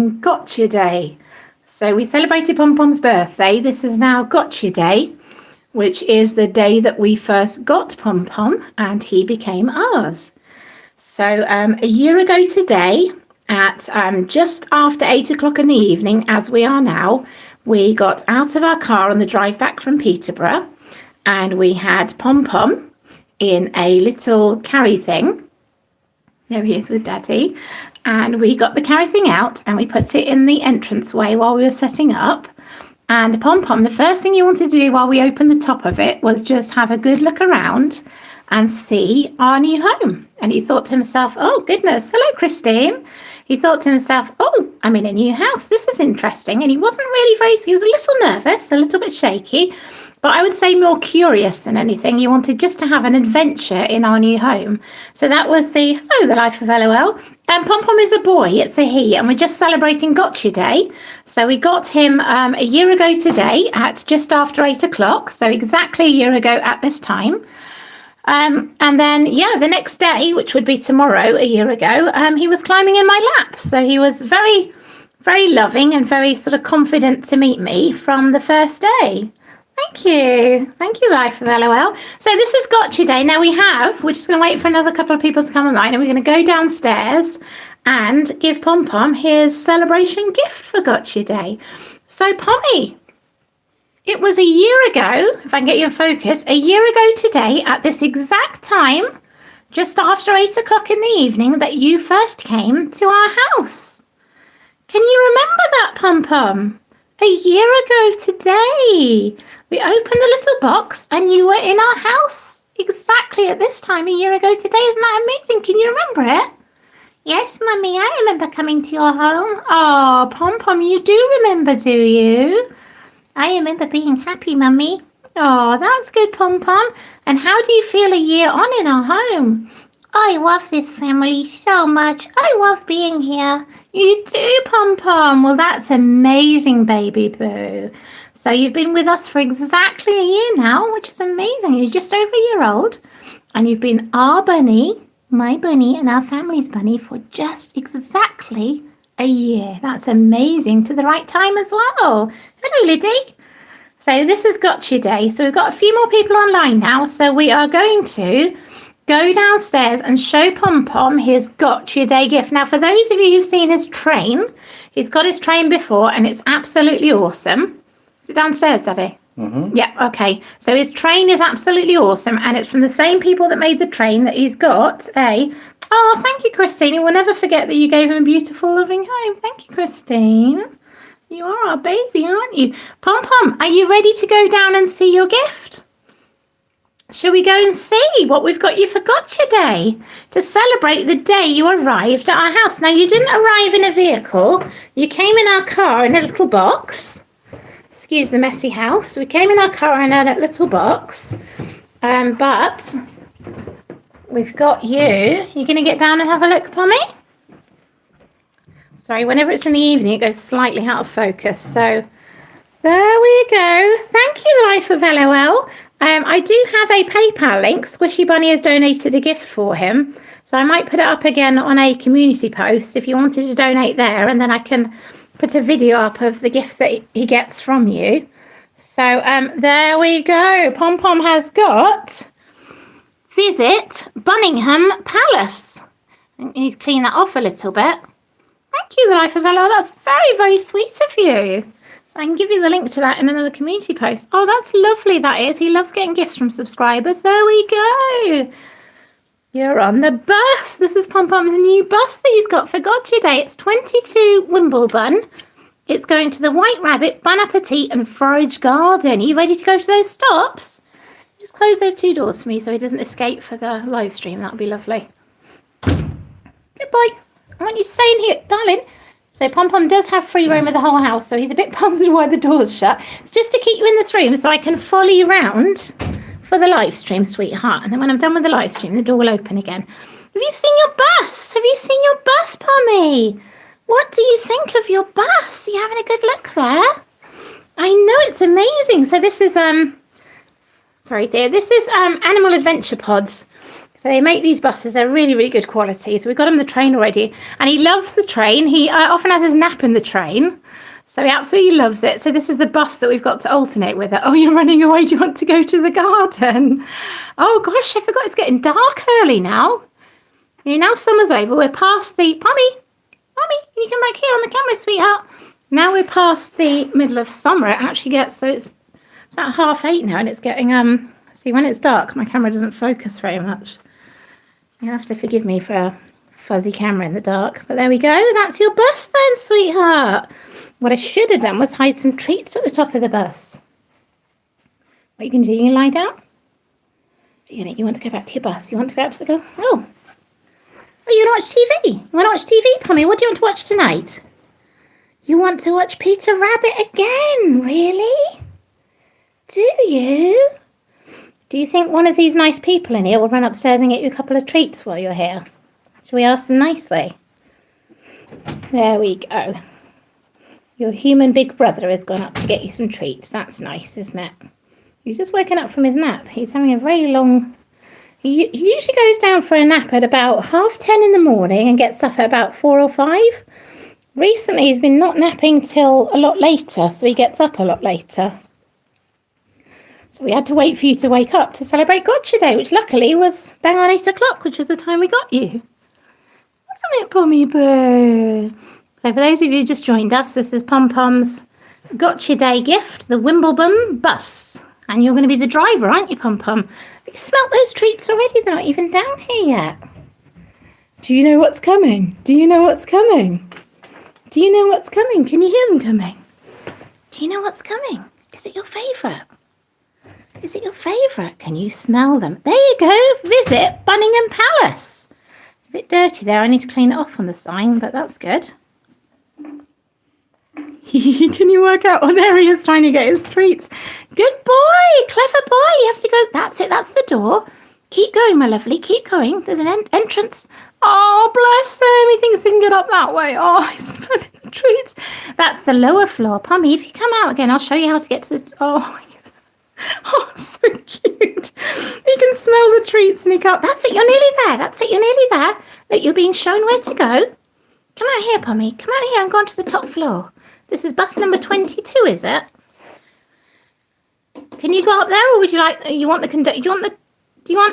celebrating Gotcha Day. So we celebrated PomPom's birthday. This is now Gotcha Day, which is the day that we first got PomPom and he became ours. So a year ago today, at just after 8 o'clock in the evening, as we are now, we got out of our car on the drive back from Peterborough, and we had PomPom in a little carry thing. There he is with Daddy. And we got the carry thing out and we put it in the entranceway while we were setting up. And PomPom, the first thing he wanted to do while we opened the top of it was just have a good look around and see our new home. And he thought to himself, oh goodness, hello Christine. He thought to himself, oh, I'm in a new house. This is interesting. And he wasn't really he was a little nervous, a little bit shaky, but I would say more curious than anything. He wanted just to have an adventure in our new home. So that was the life of LOL. And PomPom is a boy, it's a he, and we're just celebrating Gotcha Day. So we got him a year ago today at just after 8 o'clock. So exactly a year ago at this time. And then, the next day, which would be tomorrow, a year ago, he was climbing in my lap. So he was very, very loving and very sort of confident to meet me from the first day. Thank you. Thank you, Life of LOL. So this is Gotcha Day. Now we're just going to wait for another couple of people to come online, and we're going to go downstairs and give PomPom his celebration gift for Gotcha Day. So Pummy, it was a year ago, if I can get you in focus, a year ago today at this exact time, just after 8 o'clock in the evening, that you first came to our house. Can you remember that, PomPom? A year ago today. We opened the little box and you were in our house exactly at this time a year ago today. Isn't that amazing? Can you remember it? Yes, Mummy, I remember coming to your home. Oh, PomPom, you do remember, do you? I remember being happy, Mummy. Oh, that's good, PomPom. And how do you feel a year on in our home? I love this family so much. I love being here. You do, PomPom. Well, that's amazing, baby boo. So you've been with us for exactly a year now, which is amazing. You're just over a year old. And you've been our bunny, my bunny, and our family's bunny for just exactly a year. That's amazing. To the right time as well. Hello, Liddy. So this is Gotcha Day. So we've got a few more people online now. So we are going to go downstairs and show PomPom his Gotcha Day gift. Now, for those of you who've seen his train, he's got his train before and it's absolutely awesome. Is it downstairs, Daddy? Mm-hmm. Yeah, okay. So his train is absolutely awesome, and it's from the same people that made the train that he's got Oh, thank you, Christine. We'll never forget that you gave him a beautiful, loving home. Thank you, Christine. You are our baby, aren't you? PomPom, are you ready to go down and see your gift? Shall we go and see what we've got you for Gotcha Day to celebrate the day you arrived at our house? Now, you didn't arrive in a vehicle. You came in our car in a little box. Excuse the messy house. We came in our car in a little box. But we've got you. You're going to get down and have a look, Pummy? Sorry, whenever it's in the evening, it goes slightly out of focus. So there we go. Thank you, Life of LOL. I do have a PayPal link. Squishy Bunny has donated a gift for him. So I might put it up again on a community post if you wanted to donate there. And then I can put a video up of the gift that he gets from you. So there we go. PomPom has got Visit Bunningham Palace. You need to clean that off a little bit. Thank you, the Life of LOL. That's very, very sweet of you. So I can give you the link to that in another community post. Oh, that's lovely, that is. He loves getting gifts from subscribers. There we go. You're on the bus. This is PomPom's new bus that he's got for Gotcha Day. It's 22 Wimbledon. It's going to the White Rabbit, Bon Appetit and Forage Garden. Are you ready to go to those stops? Just close those two doors for me so he doesn't escape for the live stream. That would be lovely. Good boy. I want you to stay in here, darling. So PomPom does have free roam of the whole house, so he's a bit puzzled why the door's shut. It's just to keep you in this room so I can follow you around for the live stream, sweetheart. And then when I'm done with the live stream, the door will open again. Have you seen your bus? Have you seen your bus, Pummy? What do you think of your bus? Are you having a good look there? I know, it's amazing. So this is, sorry, Thea. This is Animal Adventure Pods. So they make these buses. They're really, really good quality. So we've got him the train already. And he loves the train. He often has his nap in the train. So he absolutely loves it. So this is the bus that we've got to alternate with it. Oh, you're running away. Do you want to go to the garden? Oh, gosh, I forgot it's getting dark early now. Now summer's over. We're past the... Pummy, can you come back here on the camera, sweetheart? Now we're past the middle of summer. It actually gets... So it's about 8:30 now, and it's getting... See, when it's dark, my camera doesn't focus very much. You'll have to forgive me for a fuzzy camera in the dark. But there we go. That's your bus then, sweetheart. What I should have done was hide some treats at the top of the bus. What you can do, you can lie down. You want to go back to your bus. You want to go out to the go. Oh, you want to watch TV? You want to watch TV, Pummy? What do you want to watch tonight? You want to watch Peter Rabbit again? Really? Do you? Do you think one of these nice people in here will run upstairs and get you a couple of treats while you're here? Shall we ask them nicely? There we go. Your human big brother has gone up to get you some treats. That's nice, isn't it? He's just waking up from his nap. He's having a very long... He usually goes down for a nap at about 10:30 in the morning and gets up at about 4 or 5. Recently, he's been not napping till a lot later, so he gets up a lot later. So we had to wait for you to wake up to celebrate Gotcha Day, which luckily was bang on 8 o'clock, which was the time we got you. Wasn't it, Pummy Boo? So for those of you who just joined us, this is PomPom's Gotcha Day gift, the Wimbledon bus. And you're going to be the driver, aren't you, PomPom? You smelt those treats already? They're not even down here yet. Do you know what's coming? Do you know what's coming? Do you know what's coming? Can you hear them coming? Do you know what's coming? Is it your favourite? Is it your favourite? Can you smell them? There you go. Visit Buckingham Palace. It's a bit dirty there. I need to clean it off on the sign, but that's good. Can you work out? Oh, there he is trying to get his treats. Good boy. Clever boy. You have to go. That's it. That's the door. Keep going, my lovely. Keep going. There's an entrance. Oh, bless him. He thinks he can get up that way. Oh, he's smelling the treats. That's the lower floor. Pummy, if you come out again, I'll show you how to get to the... Oh, so cute. He can smell the treats and he can't... That's it. You're nearly there. That's it. You're nearly there. Look, you're being shown where to go. Come out here, Pummy. Come out here and go on to the top floor. This is bus number 22, is it? Can you go up there, or would you like? Do you want the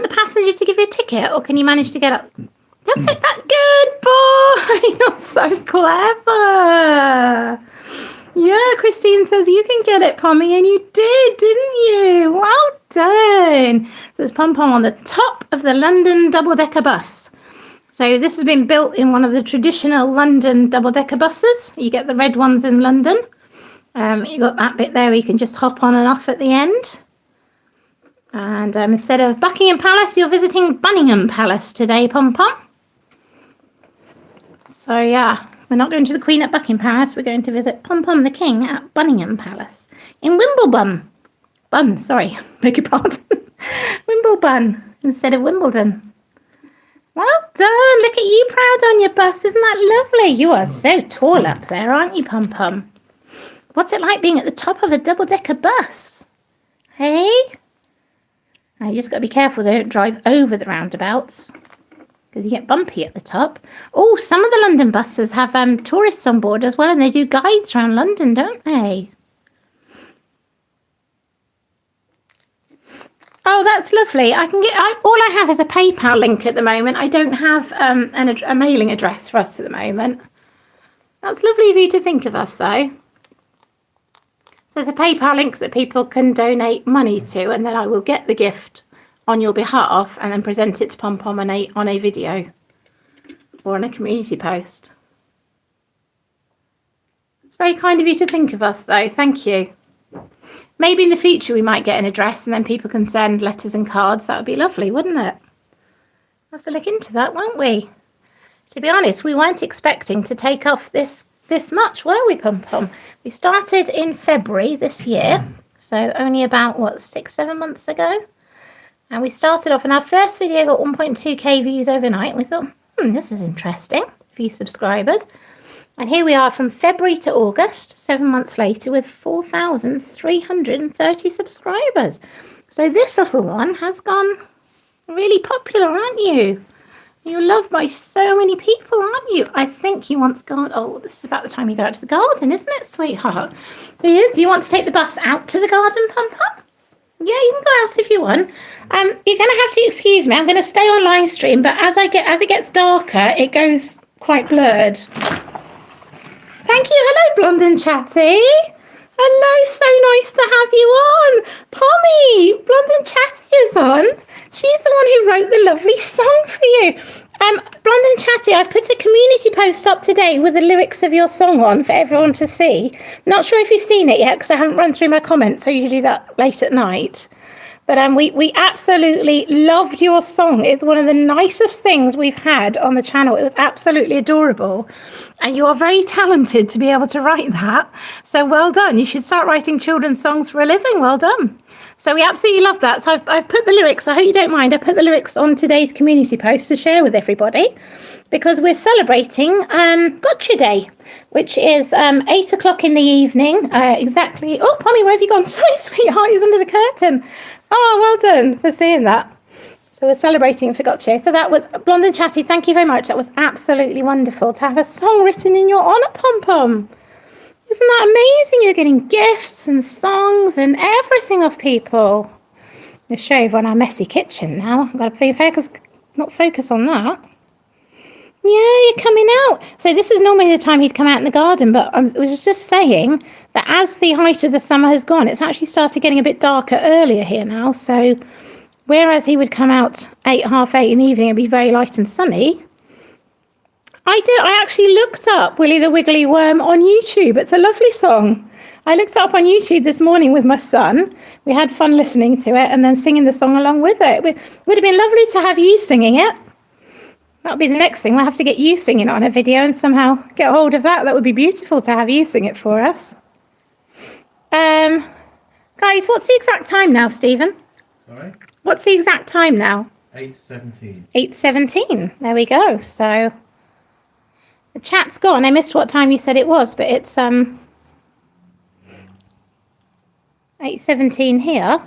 passenger to give you a ticket, or can you manage to get up? That's it. That's good boy. You're so clever. Yeah, Christine says you can get it, Pummy, and you did, didn't you? Well done. There's PomPom on the top of the London double-decker bus. So this has been built in one of the traditional London double-decker buses. You get the red ones in London. You got that bit there where you can just hop on and off at the end. And instead of Buckingham Palace, you're visiting Buckingham Palace today, PomPom. So yeah, we're not going to the Queen at Buckingham Palace. We're going to visit PomPom the King at Buckingham Palace in Wimbledon. Beg your pardon. Wimbledon instead of Wimbledon. Well done. Look at you proud on your bus. Isn't that lovely? You are so tall up there, aren't you, PomPom? What's it like being at the top of a double-decker bus? Hey? Now, you just got to be careful they don't drive over the roundabouts because you get bumpy at the top. Oh, some of the London buses have tourists on board as well, and they do guides around London, don't they? Oh, that's lovely. All I have is a PayPal link at the moment. I don't have a mailing address for us at the moment. That's lovely of you to think of us, though. So there's a PayPal link that people can donate money to, and then I will get the gift on your behalf and then present it to PomPom on a video or on a community post. It's very kind of you to think of us, though. Thank you. Maybe in the future we might get an address and then people can send letters and cards. That would be lovely, wouldn't it? We'll have to look into that, won't we? To be honest, we weren't expecting to take off this much, were we, PomPom? We started in February this year, so only about, 6-7 months ago? And we started off, and our first video got 1.2k views overnight. And we thought, this is interesting, few subscribers. And here we are from February to August, 7 months later, with 4,330 subscribers. So this little one has gone Really popular, aren't you? You're loved by so many people, aren't you? I think you want to go. Oh, this is about the time you go out to the garden, isn't it, sweetheart? It is. Do you want to take the bus out to the garden, PomPom? Yeah, you can go out if you want. You're going to have to excuse me. I'm going to stay on live stream, but as it gets darker, it goes quite blurred. Thank you. Hello, Blonde and Chatty. Hello, so nice to have you on. Pummy, Blonde and Chatty is on. She's the one who wrote the lovely song for you. Blonde and Chatty, I've put a community post up today with the lyrics of your song on for everyone to see. Not sure if you've seen it yet because I haven't run through my comments, so you do that late at night. But we absolutely loved your song. It's one of the nicest things we've had on the channel. It was absolutely adorable. And you are very talented to be able to write that. So well done. You should start writing children's songs for a living. Well done. So we absolutely love that. So I've put the lyrics, I hope you don't mind, I put the lyrics on today's community post to share with everybody because we're celebrating Gotcha Day, which is 8 o'clock in the evening, exactly. Oh, Pummy, where have you gone? Sorry, sweetheart, he's under the curtain. Oh, well done for seeing that. So we're celebrating for Gotcha. So that was Blonde and Chatty. Thank you very much. That was absolutely wonderful to have a song written in your honour, PomPom. Isn't that amazing? You're getting gifts and songs and everything off people. I'll show you on our messy kitchen now. I've got to not focus on that. Yeah, you're coming out. So this is normally the time he'd come out in the garden, but I was just saying that as the height of the summer has gone, it's actually started getting a bit darker earlier here now. So whereas he would come out 8, half 8 in the evening and be very light and sunny, I actually looked up Willy the Wiggly Worm on YouTube. It's a lovely song. I looked it up on YouTube this morning with my son. We had fun listening to it and then singing the song along with it. It would have been lovely to have you singing it. That'll be the next thing. We'll have to get you singing on a video and somehow get hold of that. That would be beautiful to have you sing it for us. Guys, what's the exact time now, Stephen? Sorry? What's the exact time now? 8:17. 8:17. There we go. So the chat's gone. I missed what time you said it was, but it's 8:17 here.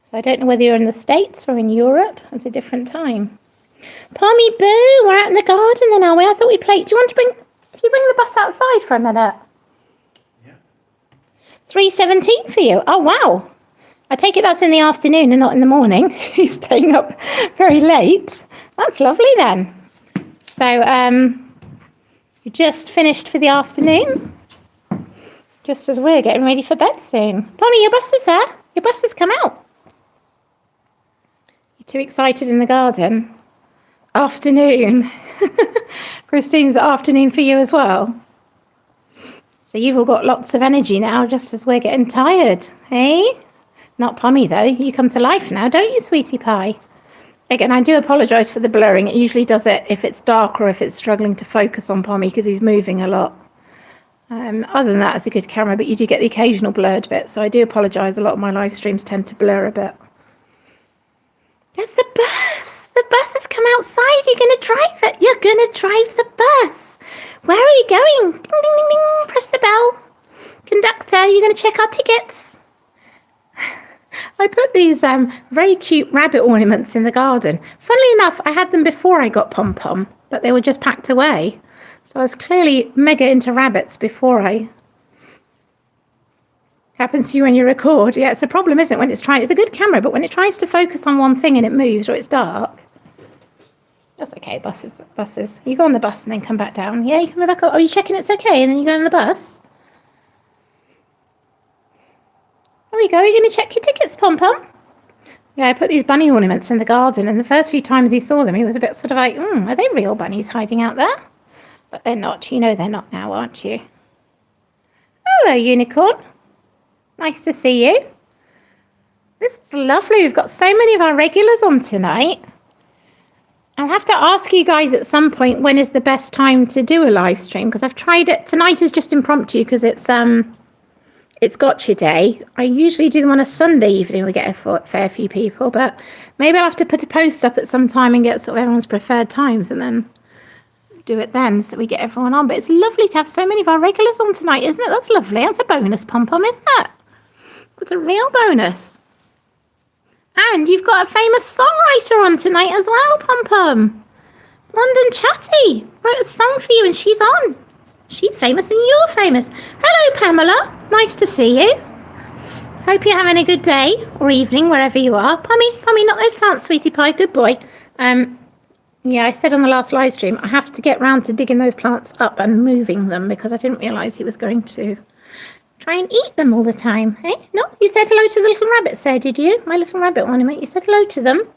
So I don't know whether you're in the States or in Europe. It's a different time. Pommy Boo, we're out in the garden then, are we? I thought we'd play. Do you want to bring the bus outside for a minute? Yeah. 3:17 for you. Oh, wow. I take it that's in the afternoon and not in the morning. He's staying up very late. That's lovely then. So, you just finished for the afternoon? Just as we're getting ready for bed soon. Pommy, your bus is there. Your bus has come out. You're too excited in the garden. Afternoon. Christine's afternoon for you as well. So you've all got lots of energy now, just as we're getting tired, eh? Not Pommy, though. You come to life now, don't you, sweetie pie? Again, I do apologise for the blurring. It usually does it if it's dark or if it's struggling to focus on Pommy because he's moving a lot. Other than that, it's a good camera, but you do get the occasional blurred bit. So I do apologise. A lot of my live streams tend to blur a bit. There's the bus. The bus has come outside. You're going to drive it. You're going to drive the bus. Where are you going? Ding, ding, ding, ding. Press the bell. Conductor, you're going to check our tickets. I put these very cute rabbit ornaments in the garden. Funnily enough, I had them before I got PomPom, but they were just packed away. So I was clearly mega into rabbits before I... Happens to you when you record. Yeah, it's a problem, isn't it, when it's trying... It's a good camera, but when it tries to focus on one thing and it moves or it's dark... That's okay, buses. You go on the bus and then come back down. Yeah, you come back up. Oh, you checking it's okay and then you go on the bus? There we go. Are you going to check your tickets, PomPom? Yeah, I put these bunny ornaments in the garden, and the first few times he saw them, he was a bit sort of like, are they real bunnies hiding out there? But they're not. You know they're not now, aren't you? Hello, unicorn. Nice to see you. This is lovely. We've got so many of our regulars on tonight. I'll have to ask you guys at some point when is the best time to do a live stream, because I've tried it. Tonight is just impromptu because it's Gotcha Day. I usually do them on a Sunday evening. We get a fair few people, but maybe I'll have to put a post up at some time and get sort of everyone's preferred times and then do it then so we get everyone on. But it's lovely to have so many of our regulars on tonight, isn't it? That's lovely. That's a bonus, PomPom, isn't it? It's a real bonus. And you've got a famous songwriter on tonight as well, PomPom. London Chatty wrote a song for you and she's on. She's famous and you're famous. Hello, Pamela. Nice to see you. Hope you're having a good day or evening, wherever you are. Pummy, not those plants, sweetie pie. Good boy. Yeah, I said on the last live stream, I have to get round to digging those plants up and moving them because I didn't realise he was going to try and eat them all the time. Hey, no, you said hello to the little rabbits there, did you? My little rabbit ornament, you said hello to them.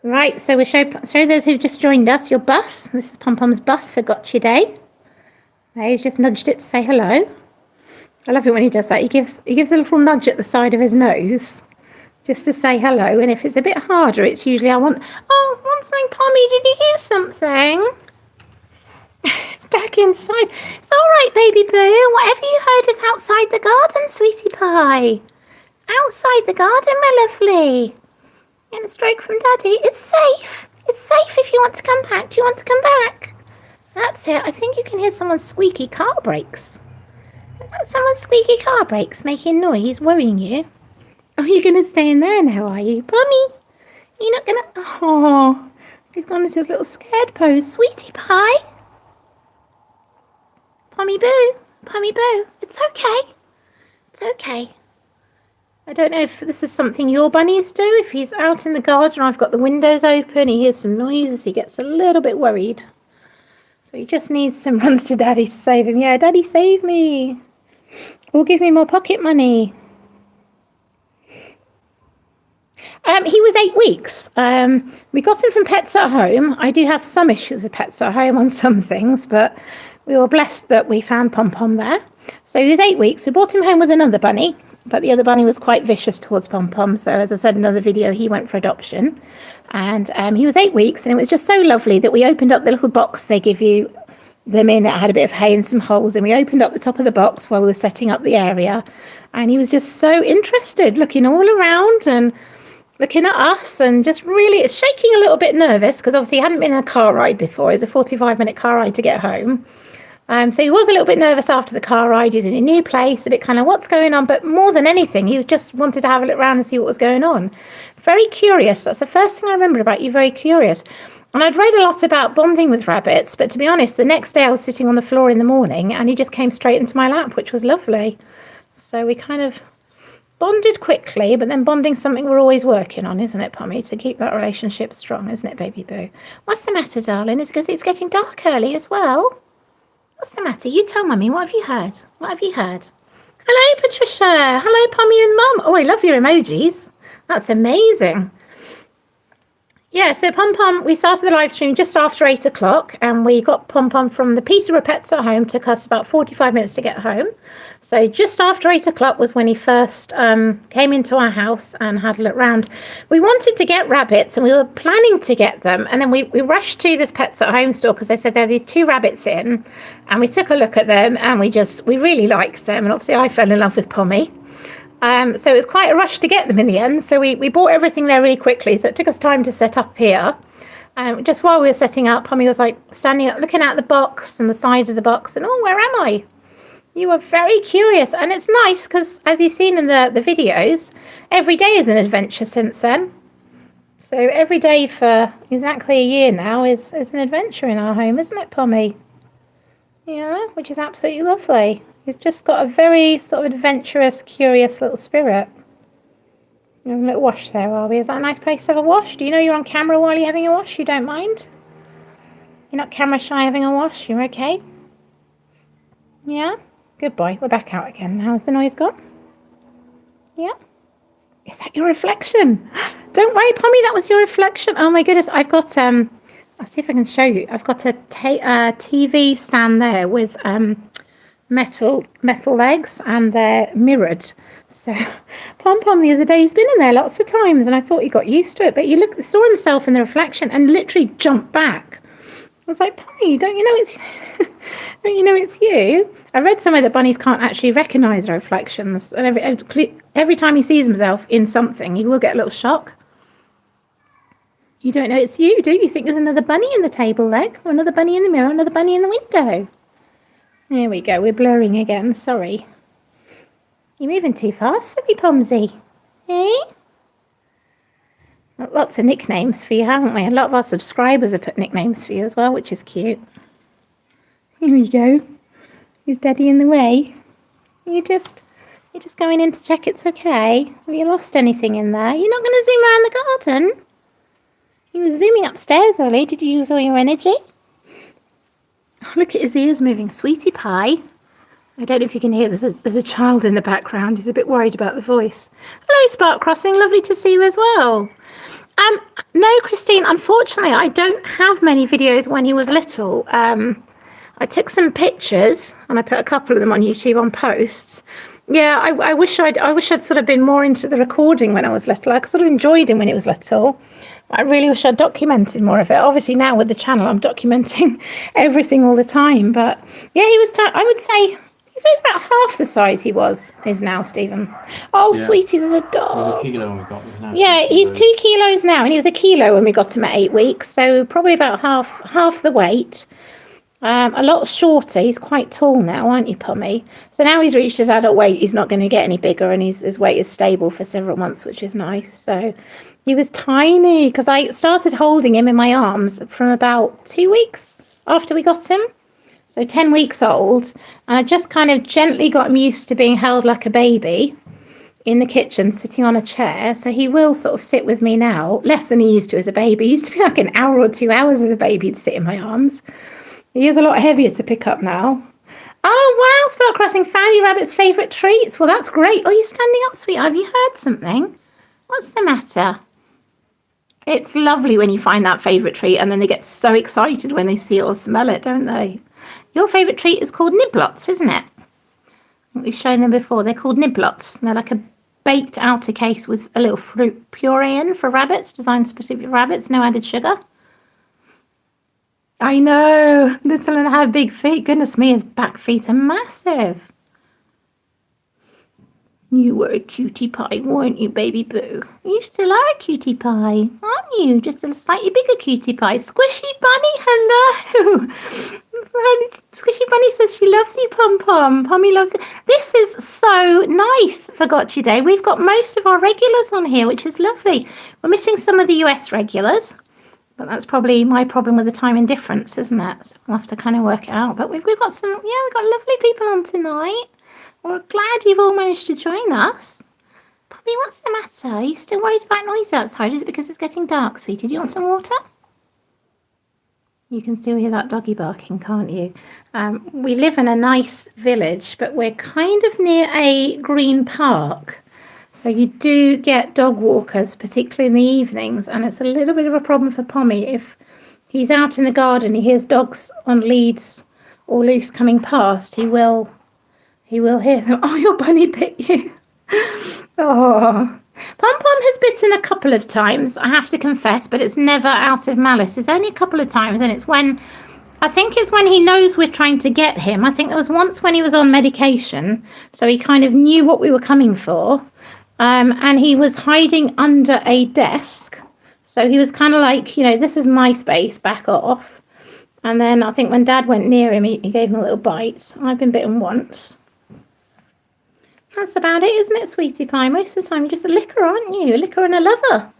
Right, so we'll show those who've just joined us your bus. This is PomPom's bus for Gotcha Day. There, he's just nudged it to say hello. I love it when he does that. He gives a little nudge at the side of his nose just to say hello. And if it's a bit harder, it's usually one thing, Pummy, did you hear something? It's back inside. It's all right, baby boo. Whatever you heard is outside the garden, sweetie pie. It's outside the garden, my lovely. Getting a stroke from Daddy. It's safe. It's safe if you want to come back. Do you want to come back? That's it. I think you can hear someone's squeaky car brakes. Is that someone's squeaky car brakes making noise, worrying you? Oh, you're going to stay in there now, are you? Pummy, you're not going to... Oh, he's gone into his little scared pose. Sweetie pie. Pummy boo. It's okay. It's okay. I don't know if this is something your bunnies do. If he's out in the garden, I've got the windows open, he hears some noises, he gets a little bit worried. So he just needs some runs to Daddy to save him. Yeah, Daddy, save me. Or give me more pocket money. He was 8 weeks. We got him from Pets at Home. I do have some issues with Pets at Home on some things, but we were blessed that we found PomPom there. So he was 8 weeks. We brought him home with another bunny, but the other bunny was quite vicious towards PomPom. So as I said in another video, he went for adoption. And he was 8 weeks, and it was just so lovely that we opened up the little box they give you them in. It had a bit of hay and some holes, and we opened up the top of the box while we were setting up the area. And he was just so interested, looking all around and looking at us, and just really shaking a little bit nervous because obviously he hadn't been in a car ride before. It was a 45-minute car ride to get home. So he was a little bit nervous after the car ride. He's in a new place, a bit kind of what's going on. But more than anything, he was just wanted to have a look around and see what was going on. Very curious. That's the first thing I remember about you, very curious. And I'd read a lot about bonding with rabbits. But to be honest, the next day I was sitting on the floor in the morning and he just came straight into my lap, which was lovely. So we kind of bonded quickly, but then bonding's something we're always working on, isn't it, Pummy? To keep that relationship strong, isn't it, baby boo? What's the matter, darling? Is it because it's getting dark early as well? What's the matter? You tell Mummy. What have you heard? What have you heard? Hello, Patricia. Hello, Pummy and Mum. Oh, I love your emojis. That's amazing. Yeah, so PomPom, we started the live stream just after 8 o'clock, and we got PomPom from the Peterborough Pets at Home. Took us about 45 minutes to get home. So just after 8 o'clock was when he first came into our house and had a look round. We wanted to get rabbits, and we were planning to get them, and then we rushed to this Pets at Home store because they said there are these 2 rabbits in, and we took a look at them, and we really liked them, and obviously I fell in love with Pummy. So it was quite a rush to get them in the end. So we bought everything there really quickly. So it took us time to set up here. Just while we were setting up, Pummy was like standing up, looking at the box and the sides of the box. And, oh, where am I? You were very curious. And it's nice because, as you've seen in the videos, every day is an adventure since then. So every day for exactly a year now is an adventure in our home, isn't it, Pummy? Yeah, which is absolutely lovely. He's just got a very sort of adventurous, curious little spirit. A little wash there, are we? Is that a nice place to have a wash? Do you know you're on camera while you're having a wash? You don't mind? You're not camera shy having a wash? You're okay? Yeah? Good boy. We're back out again. How's the noise gone? Yeah? Is that your reflection? Don't worry, Pummy, that was your reflection. Oh my goodness, I've got, I'll see if I can show you. I've got a TV stand there with metal legs, and they're mirrored. So PomPom the other day, he's been in there lots of times, and I thought he got used to it, but he saw himself in the reflection and literally jumped back. I was like, Pummy, don't you know it's you? I read somewhere that bunnies can't actually recognise their reflections, and every time he sees himself in something, he will get a little shock. You don't know it's you, do you? Think there's another bunny in the table leg, or another bunny in the mirror, another bunny in the window? There we go, we're blurring again, sorry. You're moving too fast for me, Pomsy. Eh? Lots of nicknames for you, haven't we? A lot of our subscribers have put nicknames for you as well, which is cute. Here we go. Is Daddy in the way? You're just going in to check it's okay. Have you lost anything in there? You're not going to zoom around the garden? You were zooming upstairs, Ollie. Did you use all your energy? Oh, look at his ears moving. Sweetie pie. I don't know if you can hear. There's a child in the background. He's a bit worried about the voice. Hello, Spark Crossing. Lovely to see you as well. No, Christine. Unfortunately, I don't have many videos when he was little. I took some pictures and I put a couple of them on YouTube on posts. Yeah, I wish I'd sort of been more into the recording when I was little. I sort of enjoyed him when he was little. I really wish I'd documented more of it. Obviously now with the channel, I'm documenting everything all the time. But yeah, he was. I would say he's about half the size he is now, Stephen. Oh, yeah. Sweetie, there's a dog. He was a kilo when we got him. Now yeah, he's 2 kilos now, and he was a kilo when we got him at 8 weeks. So probably about half the weight. A lot shorter. He's quite tall now, aren't you, Pummy? So now he's reached his adult weight. He's not going to get any bigger, and his weight is stable for several months, which is nice. So he was tiny because I started holding him in my arms from about 2 weeks after we got him. So 10 weeks old. And I just kind of gently got him used to being held like a baby in the kitchen, sitting on a chair. So he will sort of sit with me now, less than he used to as a baby. He used to be like an hour or 2 hours as a baby to sit in my arms. He is a lot heavier to pick up now. Oh, wow, Spell Crossing, found your rabbit's favourite treats. Well, that's great. Oh, you're standing up, sweetheart. Have you heard something? What's the matter? It's lovely when you find that favourite treat and then they get so excited when they see it or smell it, don't they? Your favourite treat is called niblots, isn't it? I think we've shown them before. They're called niblots. They're like a baked outer case with a little fruit puree in for rabbits, designed specifically for rabbits, no added sugar. I know, little and have big feet. Goodness me, his back feet are massive. You were a cutie pie, weren't you, baby boo? You still are a cutie pie, aren't you? Just a slightly bigger cutie pie. Squishy Bunny, hello. Squishy Bunny says she loves you, PomPom. Pommy loves you. This is so nice for Gotcha Day. We've got most of our regulars on here, which is lovely. We're missing some of the US regulars. But that's probably my problem with the timing difference, isn't it? So we'll have to kind of work it out. But we've got some, we've got lovely people on tonight. We're glad you've all managed to join us. Poppy, what's the matter? Are you still worried about noise outside? Is it because it's getting dark, sweetie? Do you want some water? You can still hear that doggy barking, can't you? We live in a nice village, but we're kind of near a green park. So you do get dog walkers, particularly in the evenings, and it's a little bit of a problem for Pommy. If he's out in the garden, he hears dogs on leads or loose coming past, he will hear them. Oh, your bunny bit you. Oh. PomPom has bitten a couple of times, I have to confess, but it's never out of malice. It's only a couple of times, and I think it's when he knows we're trying to get him. I think there was once when he was on medication, so he kind of knew what we were coming for. And he was hiding under a desk. So he was kind of like, this is my space, back off. And then I think when Dad went near him, he gave him a little bite. I've been bitten once. That's about it, isn't it, sweetie pie? Most of the time, you're just a licker, aren't you? A licker and a lover.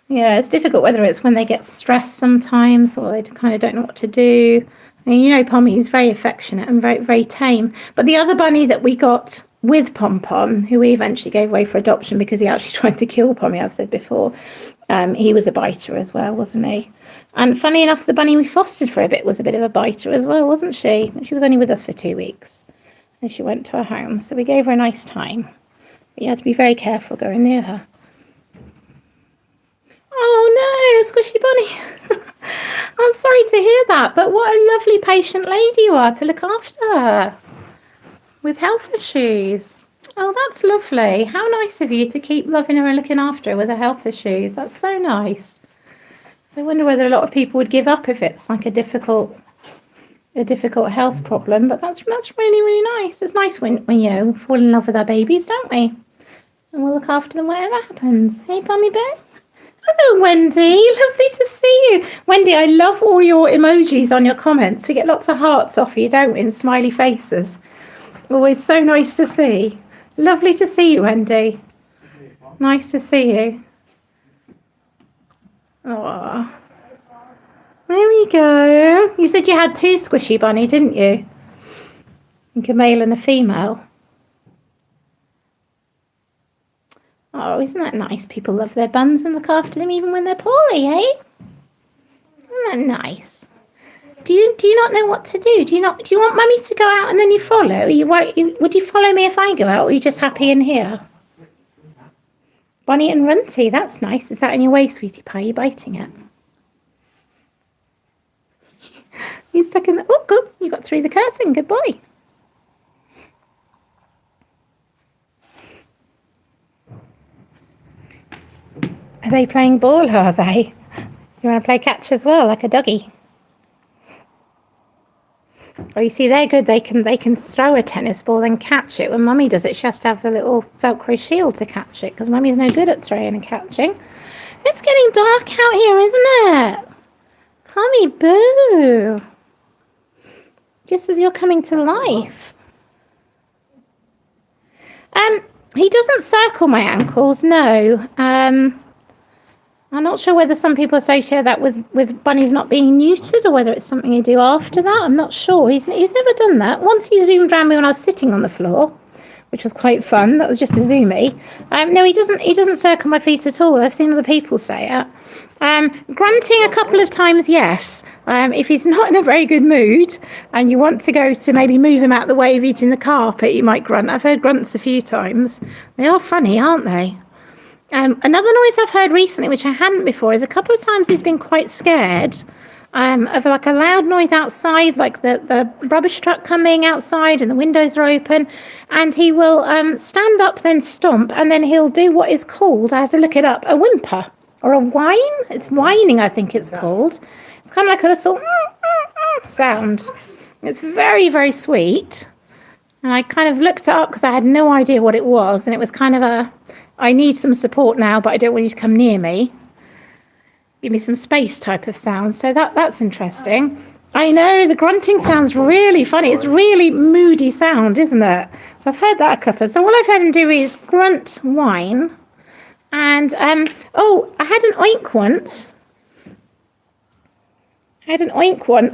Yeah, it's difficult whether it's when they get stressed sometimes or they kind of don't know what to do. And Pommy is very affectionate and very, very tame. But the other bunny that we got with PomPom, who we eventually gave away for adoption because he actually tried to kill Pommy, I've said before, he was a biter as well, wasn't he? And funny enough, the bunny we fostered for a bit was a bit of a biter as well, wasn't she? She was only with us for 2 weeks and she went to her home. So we gave her a nice time. But you had to be very careful going near her. Oh no, Squishy Bunny. I'm sorry to hear that, but what a lovely patient lady you are to look after her with health issues. Oh, that's lovely. How nice of you to keep loving her and looking after her with her health issues. That's so nice. So I wonder whether a lot of people would give up if it's like a difficult health problem, but that's really, really nice. It's nice when we fall in love with our babies, don't we? And we'll look after them whatever happens. Hey, Pummy Boo. Hello, Wendy. Lovely to see you. Wendy, I love all your emojis on your comments. We get lots of hearts off you, don't we, and smiley faces. Always so nice to see. Lovely to see you, Wendy. Nice to see you. Oh, there we go. You said you had two squishy bunny, didn't you? I think a male and a female. Oh, isn't that nice? People love their buns and look after them even when they're poorly, eh? Isn't that nice? Do you not know what to do? Do you want Mummy to go out and then you follow? Would you follow me if I go out, or are you just happy in here? Bunny and Runty, that's nice. Is that in your way, sweetie pie? Are you biting it? You stuck in the... Oh, good. You got through the curtain. Good boy. Are they playing ball, are they? You want to play catch as well, like a doggy? Oh, you see, they're good. They can throw a tennis ball and catch it. When Mummy does it, she has to have the little Velcro shield to catch it, because Mummy's no good at throwing and catching. It's getting dark out here, isn't it? Pummy, boo. Just as you're coming to life. He doesn't circle my ankles, no. I'm not sure whether some people associate that with bunnies not being neutered, or whether it's something you do after that. I'm not sure. He's never done that. Once he zoomed around me when I was sitting on the floor, which was quite fun. That was just a zoomie. No, he doesn't circle my feet at all. I've seen other people say it. Grunting a couple of times, yes. If he's not in a very good mood and you want to go to maybe move him out the way of eating the carpet, you might grunt. I've heard grunts a few times. They are funny, aren't they? Another noise I've heard recently, which I hadn't before, is a couple of times he's been quite scared of like a loud noise outside, like the rubbish truck coming outside and the windows are open, and he will stand up, then stomp, and then he'll do what is called, I had to look it up, a whimper or a whine. It's whining, I think it's called. It's kind of like a little sound. It's very, very sweet. And I kind of looked it up because I had no idea what it was, and it was kind of a, I need some support now, but I don't want you to come near me. Give me some space type of sound. So that's interesting. I know, the grunting sounds really funny. It's really moody sound, isn't it? So I've heard that a couple. So all I've heard him do is grunt, whine. And, oh, I had an oink once.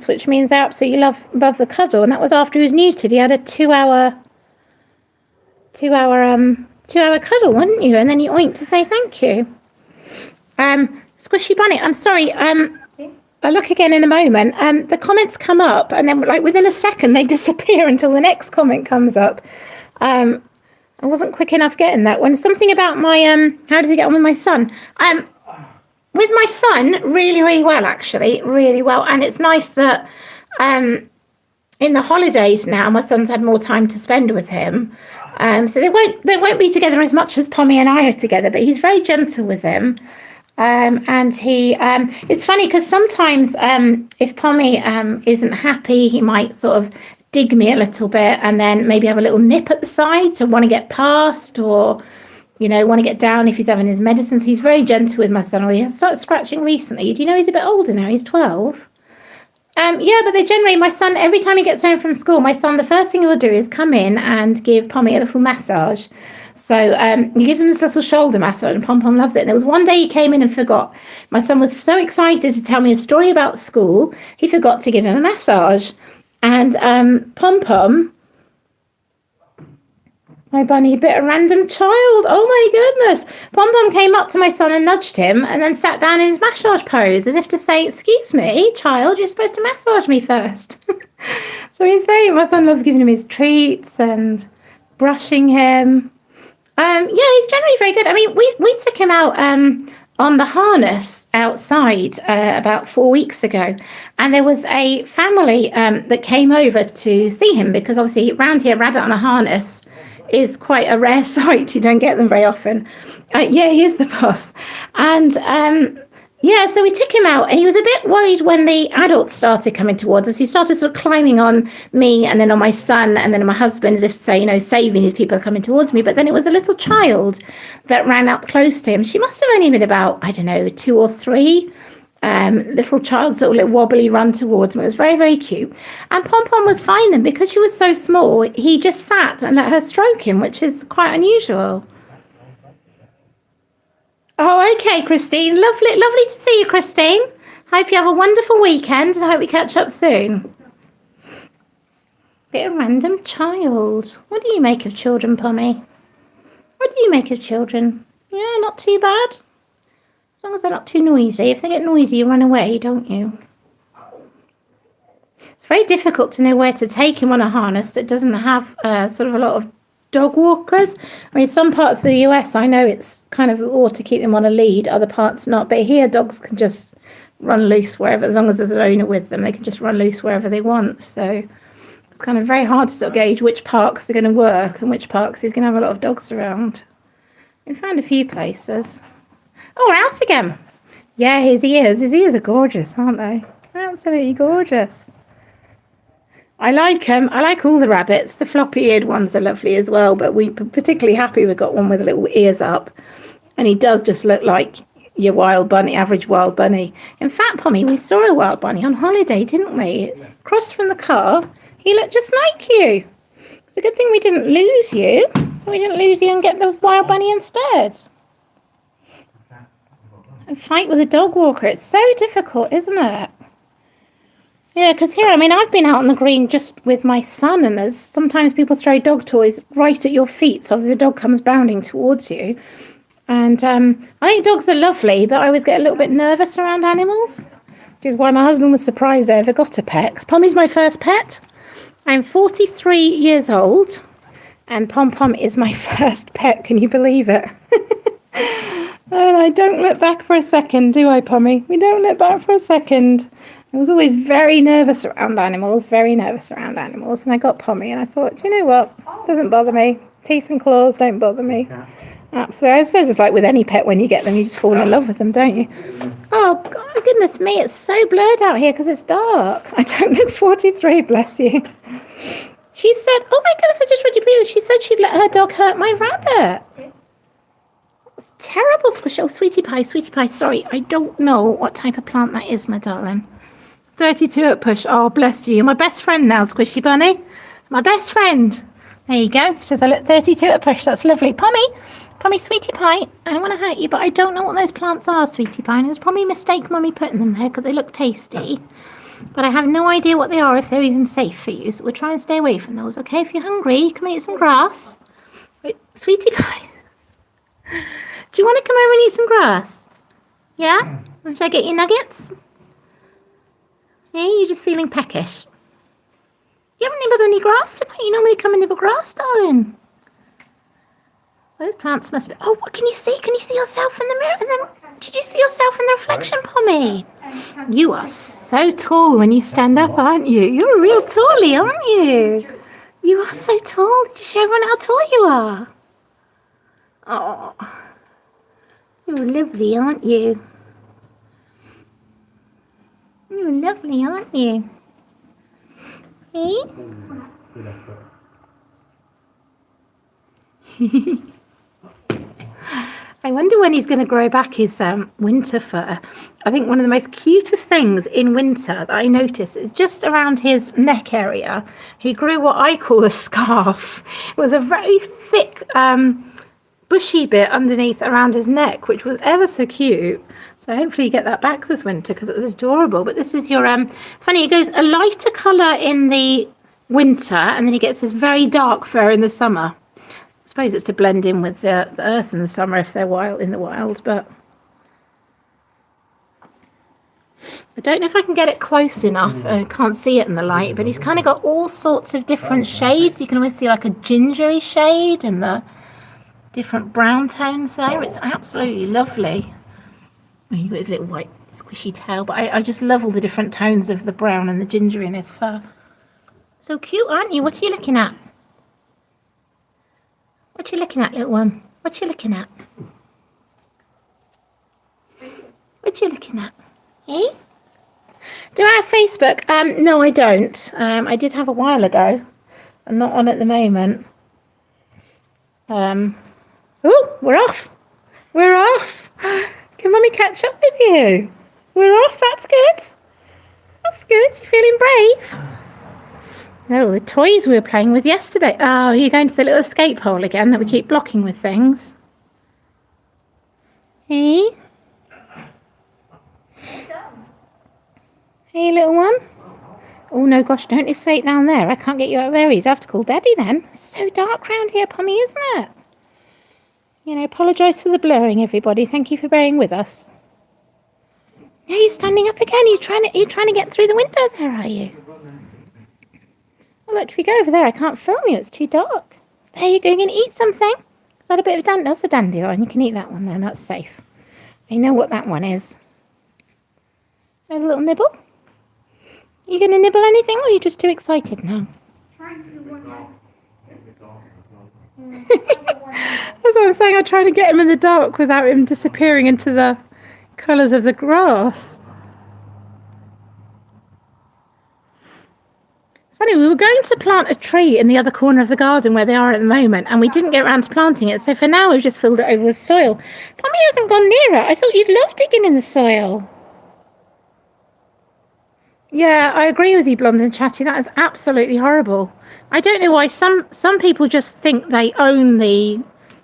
Which means I absolutely love the cuddle. And that was after he was neutered. He had a two-hour cuddle, wouldn't you? And then you oinked to say thank you. Squishy Bunny, I'm sorry. I'll look again in a moment. The comments come up, and then like within a second they disappear until the next comment comes up. I wasn't quick enough getting that one. Something about my how does he get on with my son? With my son, really, really well, actually, really well. And it's nice that in the holidays now, my son's had more time to spend with him. So they won't be together as much as Pummy and I are together, but he's very gentle with him. And he, it's funny because sometimes if Pummy isn't happy, he might sort of dig me a little bit and then maybe have a little nip at the side to want to get past, or, you know, want to get down if he's having his medicines. He's very gentle with my son. He has started scratching recently. Do you know he's a bit older now? He's 12. Yeah, but they generally, my son, every time he gets home from school, my son, the first thing he will do is come in and give Pummy a little massage. So he gives him this little shoulder massage, and PomPom loves it. And there was one day he came in and forgot. My son was so excited to tell me a story about school, he forgot to give him a massage. And PomPom, my bunny, a bit of random child. Oh my goodness. PomPom came up to my son and nudged him and then sat down in his massage pose as if to say, excuse me, child, you're supposed to massage me first. So my son loves giving him his treats and brushing him. Yeah, he's generally very good. I mean, we took him out on the harness outside about 4 weeks ago, and there was a family that came over to see him, because obviously around here, rabbit on a harness is quite a rare sight. You don't get them very often. Yeah, he is the boss. And yeah, so we took him out, and he was a bit worried when the adults started coming towards us. He started sort of climbing on me and then on my son and then on my husband, as if to say, you know, saving these people coming towards me. But then it was a little child that ran up close to him. She must have only been about, I don't know, 2 or 3. Little child, sort of little wobbly run towards me. It was very, very cute. And PomPom was fine then, because she was so small. He just sat and let her stroke him, which is quite unusual. Oh, okay, Christine. Lovely, lovely to see you, Christine. Hope you have a wonderful weekend and I hope we catch up soon. Bit of random child. What do you make of children, Pummy? What do you make of children? Yeah, not too bad. As long as they're not too noisy. If they get noisy, you run away, don't you? It's very difficult to know where to take him on a harness that doesn't have sort of a lot of dog walkers. I mean, some parts of the US, I know it's kind of law to keep them on a lead, other parts not. But here, dogs can just run loose wherever, as long as there's an owner with them, they can just run loose wherever they want. So it's kind of very hard to sort of gauge which parks are going to work and which parks he's going to have a lot of dogs around. We found a few places. Oh, we're out again. Yeah, his ears. His ears are gorgeous, aren't they? Absolutely gorgeous. I like them. I like all the rabbits. The floppy-eared ones are lovely as well, but we're particularly happy we've got one with little ears up. And he does just look like your wild bunny, average wild bunny. In fact, Pummy, we saw a wild bunny on holiday, didn't we? Across from the car, he looked just like you. It's a good thing we didn't lose you, so we didn't lose you and get the wild bunny instead. A fight with a dog walker, it's so difficult, isn't it? Yeah, because here, I mean, I've been out on the green just with my son, and there's sometimes people throw dog toys right at your feet, so the dog comes bounding towards you. And I think dogs are lovely, but I always get a little bit nervous around animals, which is why my husband was surprised I ever got a pet. Pommy's my first pet. I'm 43 years old, and PomPom is my first pet. Can you believe it? And I don't look back for a second, do I, Pummy? We don't look back for a second. I was always very nervous around animals, and I got Pummy, and I thought, you know what? It doesn't bother me. Teeth and claws don't bother me. Absolutely. I suppose it's like with any pet, when you get them, you just fall in love with them, don't you? Oh, God, goodness me, it's so blurred out here because it's dark. I don't look 43, bless you. She said, oh my goodness, I just read your piece. She said she'd let her dog hurt my rabbit. It's terrible, Squish. Oh, sweetie pie, sorry. I don't know what type of plant that is, my darling. 32 at push. Oh, bless you. You're my best friend now, Squishy Bunny. My best friend. There you go. She says I look 32 at push. That's lovely. Pummy, sweetie pie. I don't want to hurt you, but I don't know what those plants are, sweetie pie. And it was probably a mistake Mummy putting them there because they look tasty. But I have no idea what they are, if they're even safe for you. So we'll try and stay away from those, okay? If you're hungry, you can eat some grass. Wait, sweetie pie. Do you want to come over and eat some grass? Yeah? Should I get you nuggets? Hey, you're just feeling peckish. You haven't nibbled any grass tonight. You normally come and nibble grass, darling. Those plants must be... Oh, what can you see? Can you see yourself in the mirror? And then, did you see yourself in the reflection, Pummy? You are so tall when you stand up, aren't you? You're a real tallie, aren't you? You are so tall. Did you show everyone how tall you are? Oh, you're lovely, aren't you? You're lovely, aren't you? Hey? I wonder when he's going to grow back his winter fur. I think one of the most cutest things in winter that I notice is just around his neck area. He grew what I call a scarf. It was a very thick bushy bit underneath around his neck, which was ever so cute. So hopefully you get that back this winter because it was adorable. But this is your it's funny, it goes a lighter colour in the winter and then he gets this very dark fur in the summer. I suppose it's to blend in with the earth in the summer if they're in the wild, but I don't know if I can get it close enough. I can't see it in the light, but he's kind of got all sorts of different shades. You can always see like a gingery shade and the different brown tones there. It's absolutely lovely. Oh, you've got his little white squishy tail, but I just love all the different tones of the brown and the ginger in his fur. So cute, aren't you? What are you looking at? What you looking at, little one? What you looking at? What you looking at? Eh? Do I have Facebook? No, I don't. I did have a while ago. I'm not on at the moment. Oh, we're off. We're off. Can Mummy catch up with you? We're off. That's good. That's good. You feeling brave? They're all the toys we were playing with yesterday. Oh, you're going to the little escape hole again that we keep blocking with things. Hey? Hey, little one? Oh, no, gosh, don't escape down there. I can't get you out there. I have to call Daddy then. It's so dark round here, Pummy, isn't it? You know, apologise for the blurring, everybody. Thank you for bearing with us. Yeah, you're standing up again. You're trying to get through the window there, are you? Well, look, if you go over there, I can't film you. It's too dark. There you go. You're going to eat something? Is that a bit of that's a dandelion. You can eat that one then. That's safe. I know what that one is. A little nibble? You going to nibble anything, or are you just too excited now? That's what I'm saying. I'm trying to get him in the dark without him disappearing into the colours of the grass. Funny, we were going to plant a tree in the other corner of the garden where they are at the moment, and we didn't get around to planting it. So for now, we've just filled it over with soil. Pummy hasn't gone near it. I thought you'd love digging in the soil. Yeah, I agree with you, Blonde and Chatty. That is absolutely horrible. I don't know why some people just think they own the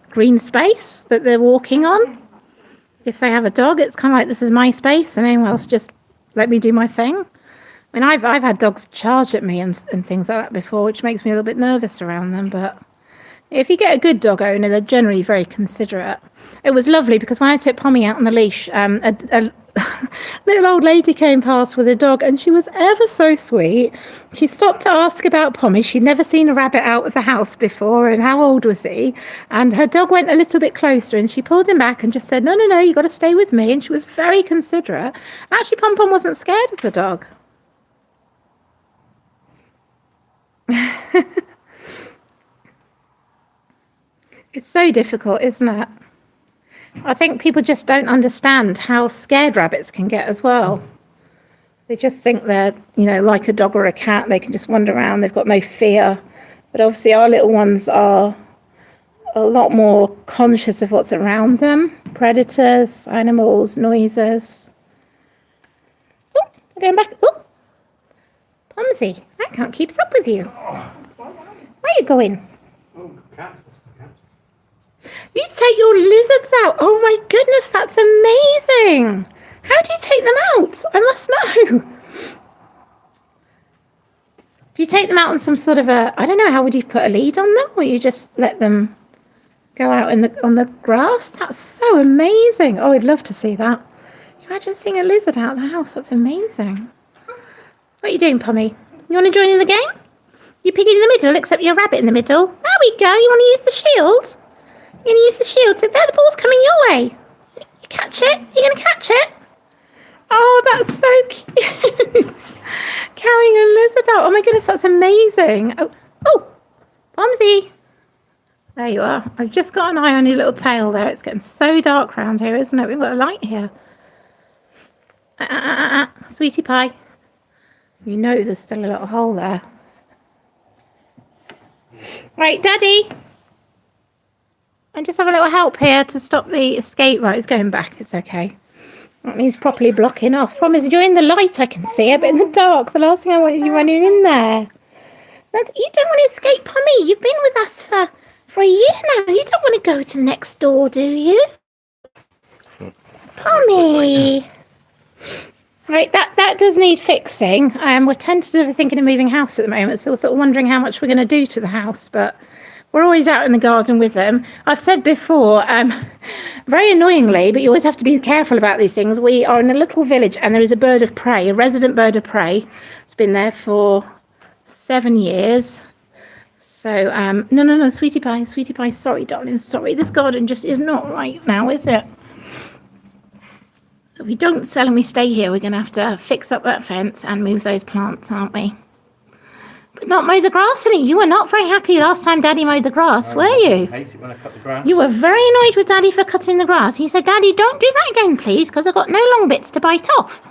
green space that they're walking on. If they have a dog, it's kind of like, this is my space, and anyone else just let me do my thing. I mean, I've had dogs charge at me and things like that before, which makes me a little bit nervous around them. But if you get a good dog owner, they're generally very considerate. It was lovely because when I took Pummy out on the leash, a little old lady came past with a dog, and she was ever so sweet. She stopped to ask about Pummy. She'd never seen a rabbit out of the house before, and how old was he? And her dog went a little bit closer, and she pulled him back and just said, no, you got to stay with me. And she was very considerate. Actually, PomPom wasn't scared of the dog. It's so difficult, isn't it? I think people just don't understand how scared rabbits can get as well. They just think they're, like a dog or a cat. They can just wander around. They've got no fear. But obviously our little ones are a lot more conscious of what's around them. Predators, animals, noises. Oh, they're going back. Oh, Pomsy, I can't keep up with you. Where are you going? Oh, cat. You take your lizards out. Oh my goodness, that's amazing. How do you take them out? I must know. Do you take them out on some sort of I don't know, how would you put a lead on them? Or you just let them go out on the grass? That's so amazing. Oh, I'd love to see that. Can you imagine seeing a lizard out of the house? That's amazing. What are you doing, Pummy? You want to join in the game? You pig in the middle, except you're a rabbit in the middle. There we go. You want to use the shield? You're going to use the shield. So there, the ball's coming your way. You catch it? You're going to catch it? Oh, that's so cute. Carrying a lizard out. Oh, my goodness, that's amazing. Oh, Pomsy. There you are. I've just got an eye on your little tail there. It's getting so dark round here, isn't it? We've got a light here. Sweetie pie. You know there's still a little hole there. Right, Daddy. I just have a little help here to stop the escape. Right, it's going back. It's okay. That means properly blocking off. Promise, you're in the light, I can see it, but in the dark, the last thing I want is you running in there. You don't want to escape, Pummy. You've been with us for a year now. You don't want to go to next door, do you? Pummy. Right, that does need fixing. We're tentatively thinking of moving house at the moment, so we're sort of wondering how much we're going to do to the house, but we're always out in the garden with them. I've said before, very annoyingly, but you always have to be careful about these things. We are in a little village, and there is a bird of prey, a resident bird of prey. It's been there for 7 years. So, no, sweetie pie, sorry, darling, sorry. This garden just is not right now, is it? If we don't sell and we stay here, we're going to have to fix up that fence and move those plants, aren't we? But not mow the grass in it. You were not very happy last time Daddy mowed the grass, were you? I hate it when I cut the grass. You were very annoyed with Daddy for cutting the grass. You said, Daddy, don't do that again, please, because I've got no long bits to bite off.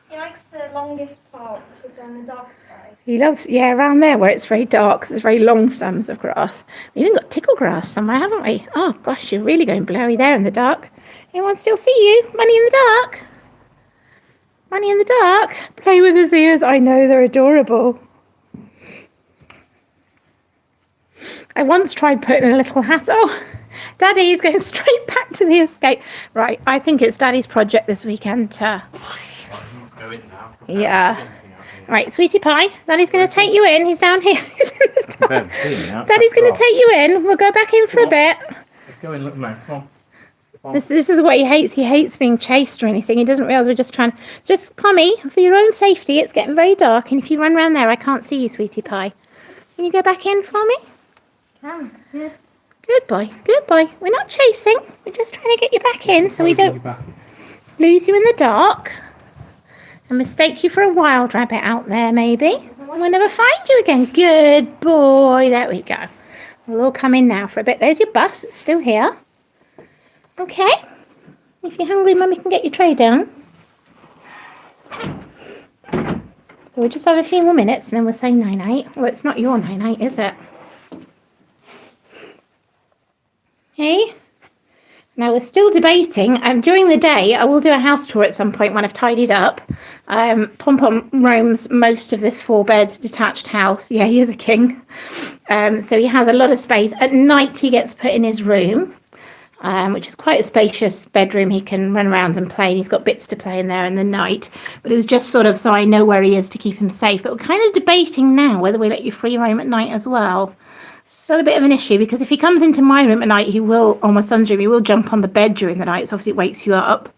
He likes the longest part, which is on the dark side. He loves, around there where it's very dark, there's very long stems of grass. We've even got tickle grass somewhere, haven't we? Oh, gosh, you're really going blurry there in the dark. Anyone still see you? Bunny in the dark? Bunny in the dark? Play with his ears. I know, they're adorable. I once tried putting a little hat. Oh, Daddy's going straight back to the escape. Right, I think it's Daddy's project this weekend to... Go in now. Yeah. Right, sweetie pie, Daddy's going to take you in. He's down here. He's in the dark. Daddy's going to take you in. We'll go back in for a bit. Let's go in, look, man. Come on. This is what he hates. He hates being chased or anything. He doesn't realise we're just trying... Just, Pummy, for your own safety, it's getting very dark. And if you run around there, I can't see you, sweetie pie. Can you go back in for me? Yeah. Good boy. Good boy. We're not chasing. We're just trying to get you back in so we don't lose you in the dark. And mistake you for a wild rabbit out there, maybe. We'll never find you again. Good boy. There we go. We'll all come in now for a bit. There's your bus. It's still here. Okay. If you're hungry, Mummy can get your tray down. So we'll just have a few more minutes and then we'll say night-night. Well, it's not your night-night, is it? Okay. Now we're still debating. During the day, I will do a house tour at some point when I've tidied up. PomPom roams most of this 4-bed detached house. Yeah, he is a king. So he has a lot of space. At night, he gets put in his room, which is quite a spacious bedroom. He can run around and play. He's got bits to play in there in the night. But it was just sort of so I know where he is to keep him safe. But we're kind of debating now whether we let you free roam at night as well. Still a bit of an issue because if he comes into my room at night, he will, or my son's room, he will jump on the bed during the night. So obviously it wakes you up.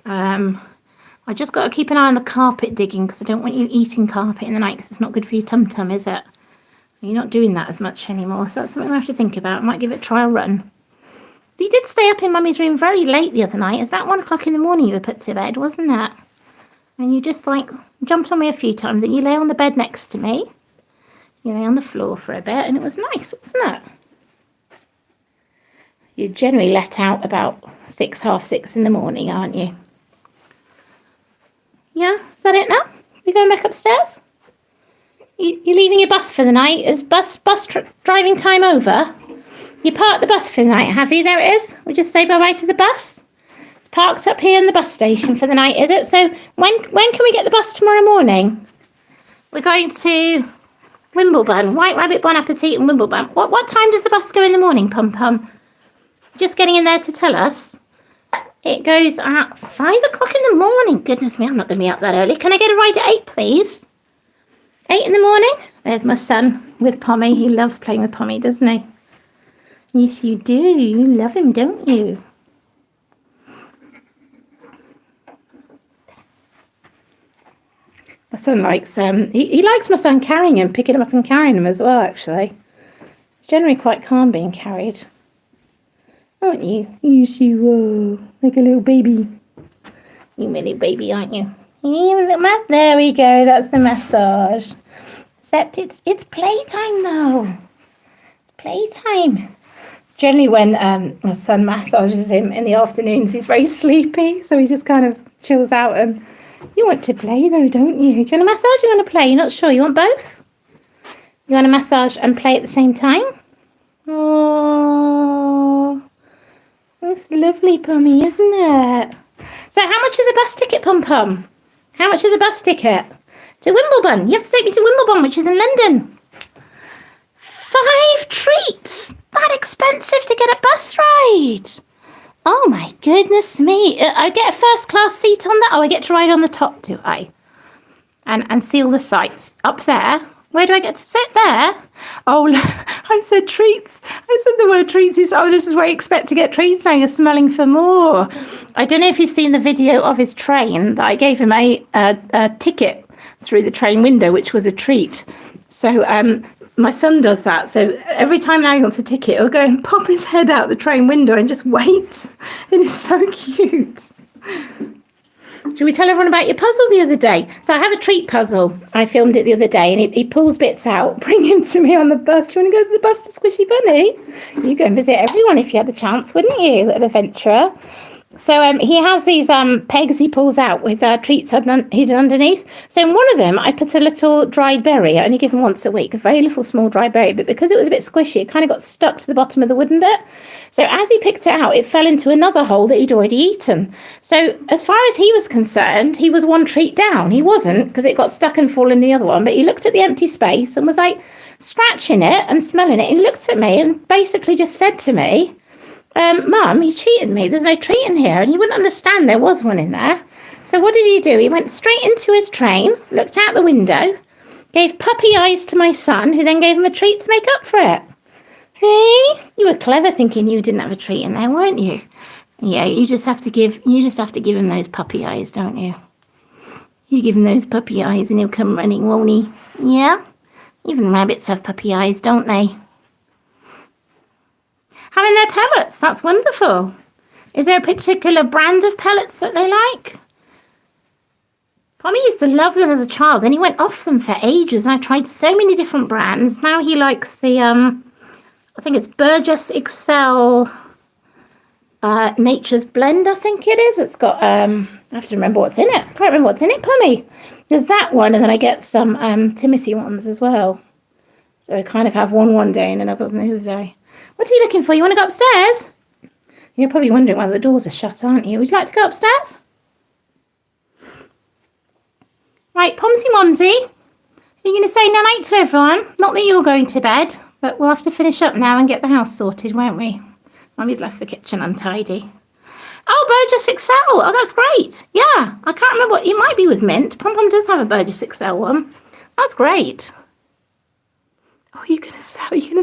I just got to keep an eye on the carpet digging because I don't want you eating carpet in the night because it's not good for your tum-tum, is it? You're not doing that as much anymore. So that's something we have to think about. I might give it a trial run. So you did stay up in Mummy's room very late the other night. It was about 1 o'clock in the morning you were put to bed, wasn't it? And you just like jumped on me a few times and you lay on the bed next to me. You lay on the floor for a bit and it was nice, wasn't it? You're generally let out about 6, half 6 in the morning, aren't you? Yeah, is that it now? We going back upstairs? You're leaving your bus for the night? Is bus driving time over? You parked the bus for the night, have you? There it is. We'll just say bye-bye to the bus. It's parked up here in the bus station for the night, is it? So when can we get the bus tomorrow morning? We're going to Wimbledon, White Rabbit, Bon Appetit and Wimbledon. What time does the bus go in the morning, PomPom? Just getting in there to tell us. It goes at 5 o'clock in the morning. Goodness me, I'm not going to be up that early. Can I get a ride at 8, please? 8 in the morning? There's my son with Pummy. He loves playing with Pummy, doesn't he? Yes, you do. You love him, don't you? My son likes, he likes my son carrying him, picking him up and carrying him as well, actually. He's generally quite calm being carried. Aren't you? Yes, you are. Like a little baby. You mini baby, aren't you? There we go. That's the massage. Except it's playtime, though. It's playtime. Generally, when my son massages him in the afternoons, he's very sleepy. So he just kind of chills out. And you want to play, though, don't you? Do you want to massage or you want to play? You're not sure. You want both? You want to massage and play at the same time? Oh. That's lovely, Pummy, isn't it? So how much is a bus ticket, PomPom? How much is a bus ticket? To Wimbledon. You have to take me to Wimbledon, which is in London. 5 treats. That expensive to get a bus ride. Oh, my goodness me. I get a first class seat on that? Oh, I get to ride on the top, do I? And see all the sights. Up there? Where do I get to sit there? Oh, I said treats. I said the word treats. He said, oh, this is where you expect to get treats now. You're smelling for more. I don't know if you've seen the video of his train that I gave him a ticket through the train window, which was a treat. So my son does that. So every time now he wants a ticket, he'll go and pop his head out the train window and just wait. It is so cute. Should we tell everyone about your puzzle the other day? So I have a treat puzzle. I filmed it the other day and he pulls bits out. Bring him to me on the bus. Do you want to go to the bus to Squishy Bunny? You go and visit everyone if you had the chance, wouldn't you, little adventurer? So he has these pegs he pulls out with treats hidden underneath. So in one of them, I put a little dried berry. I only give him once a week, a very little small dried berry. But because it was a bit squishy, it kind of got stuck to the bottom of the wooden bit. So as he picked it out, it fell into another hole that he'd already eaten. So as far as he was concerned, he was one treat down. He wasn't, because it got stuck and fallen in the other one. But he looked at the empty space and was like scratching it and smelling it. He looked at me and basically just said to me, Mum, you cheated me. There's no treat in here. And you wouldn't understand there was one in there. So what did he do? He went straight into his train, looked out the window, gave puppy eyes to my son, who then gave him a treat to make up for it. Hey, you were clever thinking you didn't have a treat in there, weren't you? Yeah, you just have to give him those puppy eyes, don't you? You give him those puppy eyes and he'll come running, won't he? Yeah? Even rabbits have puppy eyes, don't they? Having their pellets, that's wonderful. Is there a particular brand of pellets that they like? Pummy used to love them as a child, and he went off them for ages. And I tried so many different brands. Now he likes the, I think it's Burgess Excel Nature's Blend, I think it is. It's got, I have to remember what's in it. I can't remember what's in it, Pummy. There's that one, and then I get some Timothy ones as well. So I kind of have one day and another the other day. What are you looking for? You want to go upstairs? You're probably wondering why the doors are shut, aren't you? Would you like to go upstairs? Right, Pomsy Momsy, are you going to say night to everyone? Not that you're going to bed, but we'll have to finish up now and get the house sorted, won't we? Mummy's left the kitchen untidy. Oh, Burgess Excel. Oh, that's great. Yeah, I can't remember what, it might be with Mint. Pom does have a Burgess Excel one. That's great. Oh, you're going to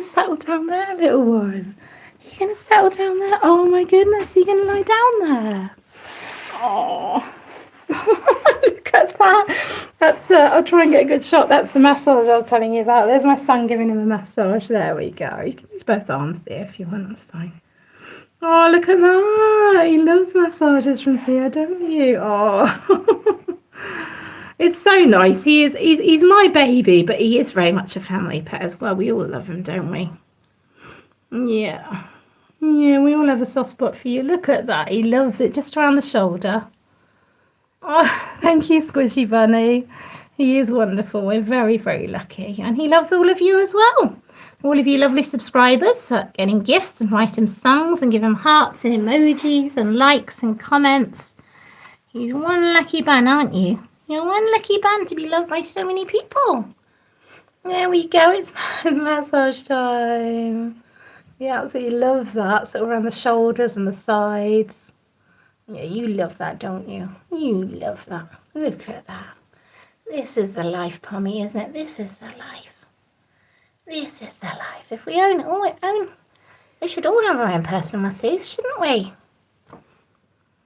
settle down there, little one. You're going to settle down there. Oh, my goodness, you're going to lie down there. Oh. Look at that. I'll try and get a good shot. That's the massage I was telling you about. There's my son giving him a massage. There we go. You can use both arms there if you want. That's fine. Oh, look at that. He loves massages from Thea, don't you? Oh. It's so nice. He's my baby, but he is very much a family pet as well. We all love him, don't we? Yeah. Yeah, we all have a soft spot for you. Look at that. He loves it just around the shoulder. Oh, thank you, Squishy Bunny. He is wonderful. We're very, very lucky. And he loves all of you as well. All of you lovely subscribers that get him gifts and write him songs and give him hearts and emojis and likes and comments. He's one lucky bun, aren't you? You're one lucky bun to be loved by so many people. There we go. It's massage time. He absolutely loves that. So around the shoulders and the sides. Yeah, you love that, don't you? You love that. Look at that. This is the life, Pummy, isn't it? This is the life. This is the life. If we we should all have our own personal masseuse, shouldn't we?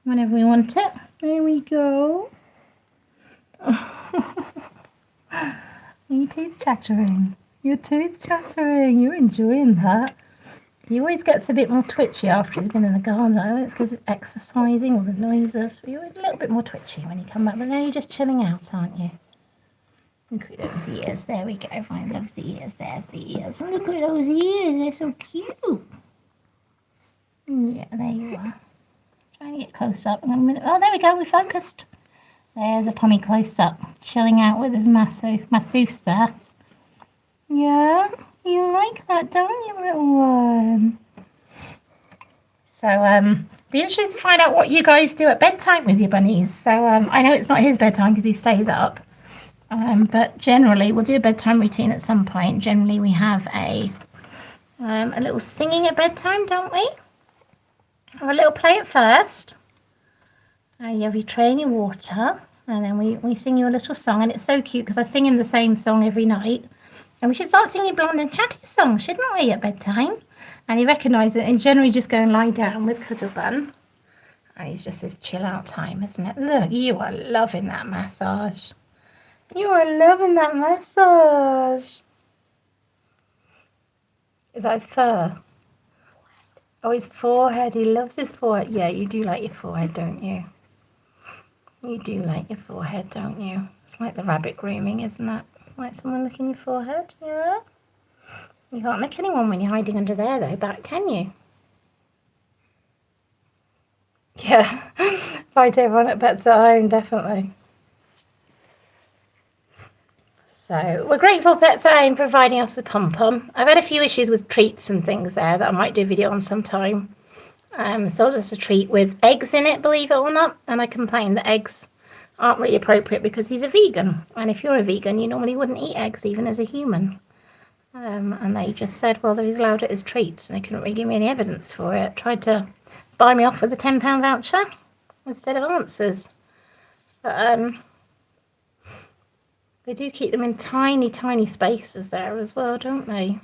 Whenever we want it. There we go. Your teeth chattering. Your teeth chattering. You're enjoying that. He always gets a bit more twitchy after he's been in the garden. I know it's because it's exercising or the noises. But you're a little bit more twitchy when you come back. But now you're just chilling out, aren't you? Look at those ears. There we go. Everyone loves the ears. There's the ears. Oh, look at those ears. They're so cute. Yeah, there you are. Trying to get close up. Oh, there we go. We focused. There's a Pummy close up. Chilling out with his masseuse there. Yeah. You like that, don't you, little one? So, be interested to find out what you guys do at bedtime with your bunnies. So, I know it's not his bedtime because he stays up. But generally, we'll do a bedtime routine at some point. Generally, we have a little singing at bedtime, don't we? Or a little play at first. You have your tray and your water. And then we sing you a little song. And it's so cute because I sing him the same song every night. And we should start singing Blonde and Chatty songs, shouldn't we, at bedtime? And he recognises it and generally just go and lie down with Cuddle Bun. And it's just his chill out time, isn't it? Look, you are loving that massage. You are loving that massage. Is that his fur? Oh, his forehead. He loves his forehead. Yeah, you do like your forehead, don't you? You do like your forehead, don't you? It's like the rabbit grooming, isn't it? Like someone licking your forehead, yeah? You can't lick anyone when you're hiding under there, though, back, can you? Yeah, fight everyone at Pets at Home, definitely. So, we're grateful Pets at Home for providing us with PomPom. I've had a few issues with treats and things there that I might do a video on sometime. So just a treat with eggs in it, believe it or not, and I complained that eggs aren't really appropriate because he's a vegan, and if you're a vegan you normally wouldn't eat eggs even as a human. And they just said, well, he's allowed it as treats, and they couldn't really give me any evidence for it. Tried to buy me off with a £10 voucher instead of answers. But they do keep them in tiny, tiny spaces there as well, don't they?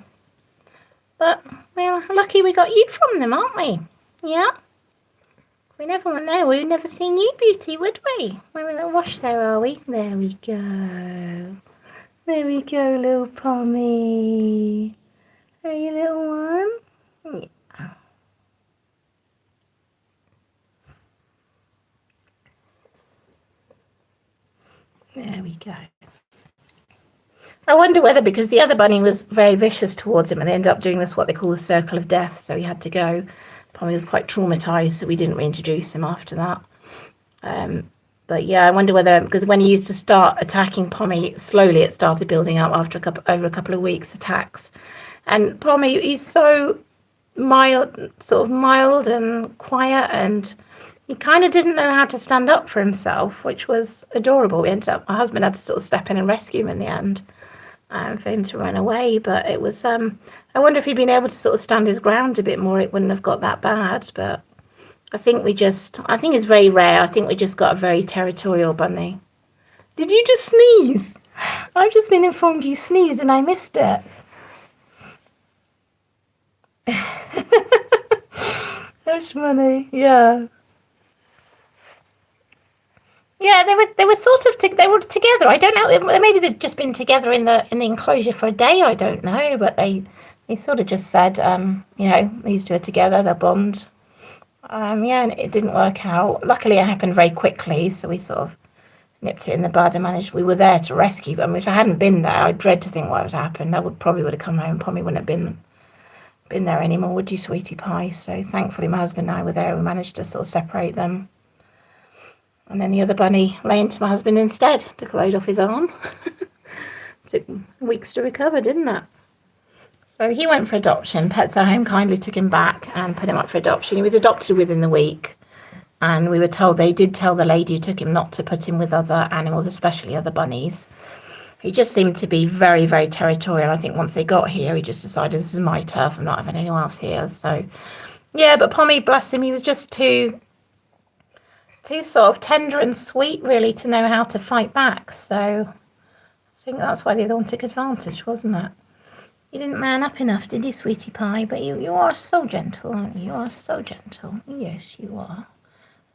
But we're lucky we got you from them, aren't we? Yeah? If we never went there, we'd never seen you, Beauty, would we? We're in a little wash there, are we? There we go. There we go, little Pummy. Are you little one? Yeah. There we go. I wonder whether because the other bunny was very vicious towards him and they ended up doing this, what they call the circle of death, so he had to go. Pummy was quite traumatised, so we didn't reintroduce him after that. But yeah, I wonder whether, because when he used to start attacking Pummy, slowly it started building up after over a couple of weeks attacks. And Pummy, he's so mild and quiet, and he kind of didn't know how to stand up for himself, which was adorable. My husband had to sort of step in and rescue him in the end, for him to run away. But it was, I wonder if he'd been able to sort of stand his ground a bit more, it wouldn't have got that bad. But I think it's very rare. I think we just got a very territorial bunny. Did you just sneeze? I've just been informed you sneezed and I missed it. That's funny, yeah. Yeah, they were sort of they were together. I don't know. Maybe they've just been together in the enclosure for a day. I don't know, but they sort of just said, these two are together. They'll bond. Yeah, and it didn't work out. Luckily, it happened very quickly, so we sort of nipped it in the bud and managed. We were there to rescue them. If I hadn't been there, I'd dread to think what would happen. I would have come home. Probably wouldn't have been there anymore, would you, sweetie pie? So thankfully, my husband and I were there. We managed to sort of separate them. And then the other bunny lay into my husband instead, took a load off his arm. Took weeks to recover, didn't it? So he went for adoption. Pets at Home kindly took him back and put him up for adoption. He was adopted within the week. And we were told, they did tell the lady who took him not to put him with other animals, especially other bunnies. He just seemed to be very, very territorial. I think once they got here, he just decided, this is my turf, I'm not having anyone else here. So, yeah, but Pummy, bless him, he was just too sort of tender and sweet, really, to know how to fight back. So I think that's why the other one took advantage, wasn't it? You didn't man up enough, did you, sweetie pie? But you are so gentle, aren't you? You are so gentle. Yes, you are.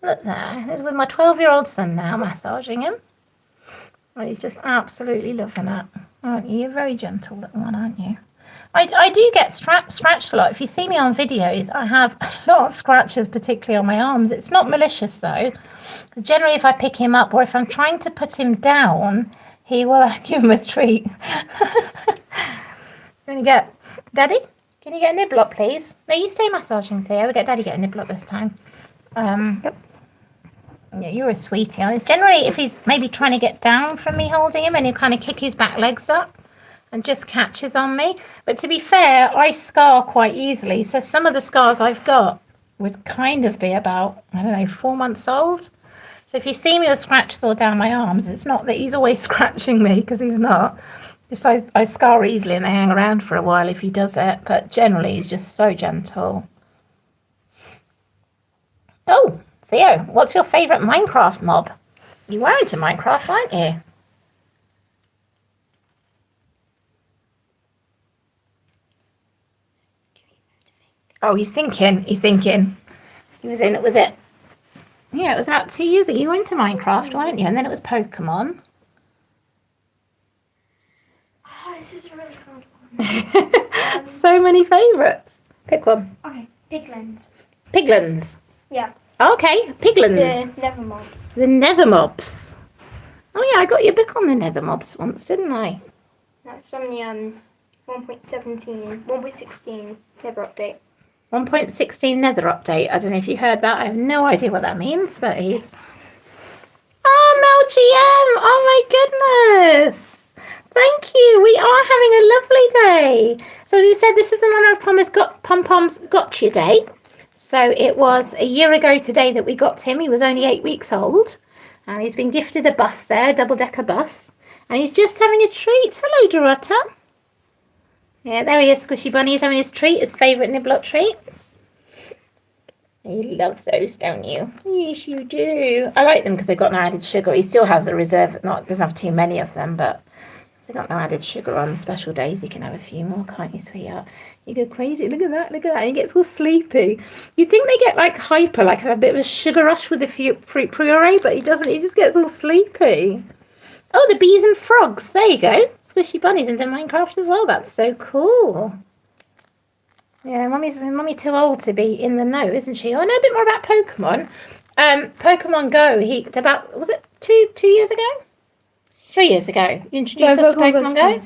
Look there. There's with my 12-year-old son now, massaging him. Oh, he's just absolutely loving it. Aren't you? You're a very gentle little one, aren't you? I do get scratched a lot. If you see me on videos, I have a lot of scratches, particularly on my arms. It's not malicious, though. Because generally, if I pick him up or if I'm trying to put him down, he will give him a treat. Daddy? Can you get a nibble up, please? No, you stay massaging, Theo. We'll get Daddy get a nibble up this time. Yep. Yeah, you're a sweetie. It's generally if he's maybe trying to get down from me holding him and he'll kind of kick his back legs up and just catches on me. But to be fair, I scar quite easily. So some of the scars I've got would kind of be about, 4 months old. So if you see me with scratches all down my arms, it's not that he's always scratching me, because he's not. Just I scar easily and they hang around for a while if he does it. But generally, he's just so gentle. Oh, Theo, what's your favourite Minecraft mob? You were into Minecraft, weren't you? Oh, he's thinking. He was in, was it? Yeah, it was about 2 years ago. You were into Minecraft, weren't you? And then it was Pokemon. Oh, this is a really hard one. So many favourites. Pick one. Okay, Piglins. Piglins. Yeah. Okay, Piglins. The Nether Mobs. The Nether Mobs. Oh yeah, I got your book on the Nether Mobs once, didn't I? That's from the 1.16 Nether update. 1.16 Nether update. I don't know if you heard that. I have no idea what that means, but he's... Oh, MelGM! Oh my goodness! Thank you. We are having a lovely day. So you said this is in honor of PomPom's Gotcha Day. So it was a year ago today that we got him. He was only 8 weeks old. And he's been gifted a bus there, a double-decker bus. And he's just having a treat. Hello, Dorota. Yeah, there he is, Squishy Bunny. He's having his treat, his favourite nibblot treat. You love those, don't you? Yes, you do. I like them because they've got no added sugar. He still has a reserve, doesn't have too many of them, but they've got no added sugar on special days. You can have a few more, can't you, sweetheart? You go crazy. Look at that, look at that. He gets all sleepy. You think they get like hyper, like a bit of a sugar rush with the fruit puree, but he doesn't. He just gets all sleepy. Oh, the bees and frogs. There you go. Squishy Bunny's into Minecraft as well. That's so cool. Yeah, Mummy's too old to be in the know, isn't she? Oh, I know a bit more about Pokemon. Pokemon Go, was it two years ago? 3 years ago. You introduced us to Pokemon Go?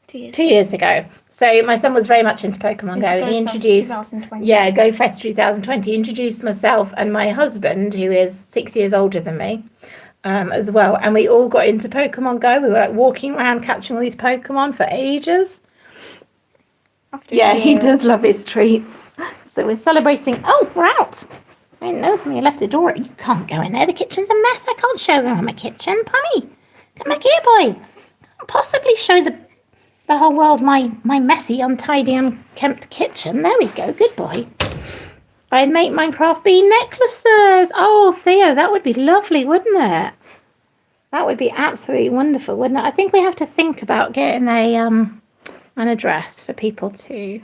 2 years. 2 years ago. So my son was very much into Pokemon Go. He introduced 2020. Yeah, Go Fest 2020. He introduced myself and my husband, who is 6 years older than me, as well. And we all got into Pokemon Go. We were like walking around catching all these Pokemon for ages. Yeah, he does love his treats. So we're celebrating. Oh, we're out. I didn't know somebody left the door. You can't go in there. The kitchen's a mess. I can't show them my kitchen. Pummy, come back here, boy. Can't possibly show the whole world my messy, untidy, unkempt kitchen. There we go. Good boy. I'd make Minecraft bee necklaces. Oh, Theo, that would be lovely, wouldn't it? That would be absolutely wonderful, wouldn't it? I think we have to think about getting an address for people to,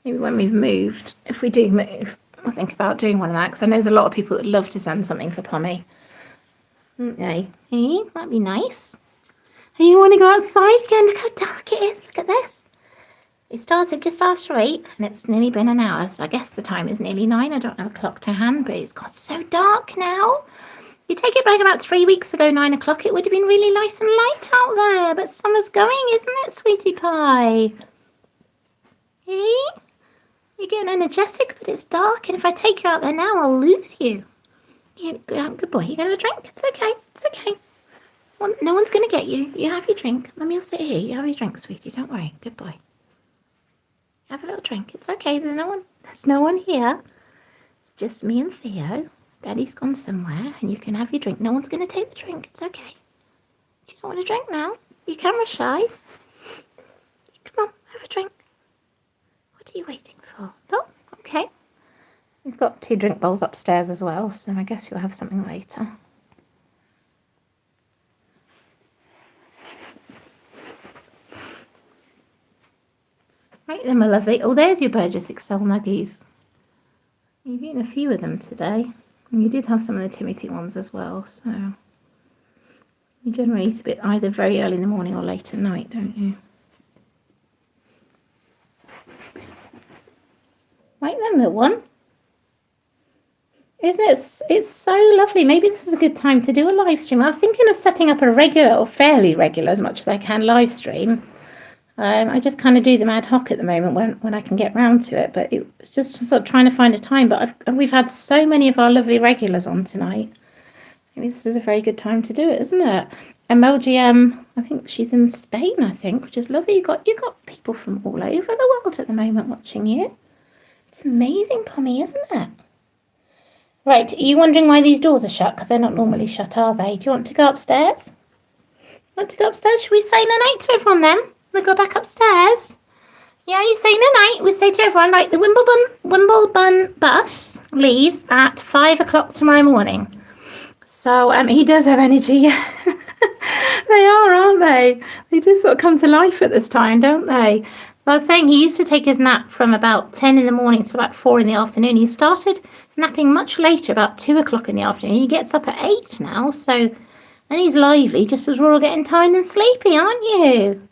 maybe when we've moved, if we do move, I'll think about doing one of that, because I know there's a lot of people that love to send something for Pummy. Hey, that'd be nice. Hey, you want to go outside again? Look how dark it is. Look at this. It started just after 8, and it's nearly been an hour, so I guess the time is nearly 9. I don't have a clock to hand, but it's got so dark now. You take it back about 3 weeks ago, 9 o'clock, it would have been really nice and light out there. But summer's going, isn't it, sweetie pie? Hey? You're getting energetic, but it's dark. And if I take you out there now, I'll lose you. Yeah, good boy. You going to have a drink? It's okay. It's okay. No one's going to get you. You have your drink. Mummy will sit here. You have your drink, sweetie. Don't worry. Good boy. Have a little drink. It's okay. There's no one here. It's just me and Theo. Daddy's gone somewhere, and you can have your drink. No one's going to take the drink. It's okay. Do you not want a drink now? You're camera shy. Come on, have a drink. What are you waiting for? Oh, okay. He's got 2 drink bowls upstairs as well, so I guess you'll have something later. Right then, my lovely. Oh, there's your Burgess Excel nuggies. You've eaten a few of them today. And you did have some of the Timothy ones as well, so you generally eat a bit either very early in the morning or late at night, don't you? Right then, little one. Isn't it? It's so lovely. Maybe this is a good time to do a live stream. I was thinking of setting up a regular or fairly regular, as much as I can, live stream. I just kind of do them ad hoc at the moment when I can get round to it, but it's just sort of trying to find a time. But we've had so many of our lovely regulars on tonight. Maybe this is a very good time to do it, isn't it? MLGM, I think she's in Spain, I think, which is lovely. You got people from all over the world at the moment watching you. It's amazing, Pummy, isn't it? Right, are you wondering why these doors are shut? Because they're not normally shut, are they? Do you want to go upstairs? Want to go upstairs? Should we say night to everyone then? We go back upstairs. Yeah, you say night. We say to everyone, like, the Wimbledon bus leaves at 5 o'clock tomorrow morning. So he does have energy. They are, aren't they? They just sort of come to life at this time, don't they? I was saying he used to take his nap from about 10 in the morning to about 4 in the afternoon. He started napping much later, about 2 o'clock in the afternoon. He gets up at 8 now, so, and he's lively just as we're all getting tired and sleepy, aren't you?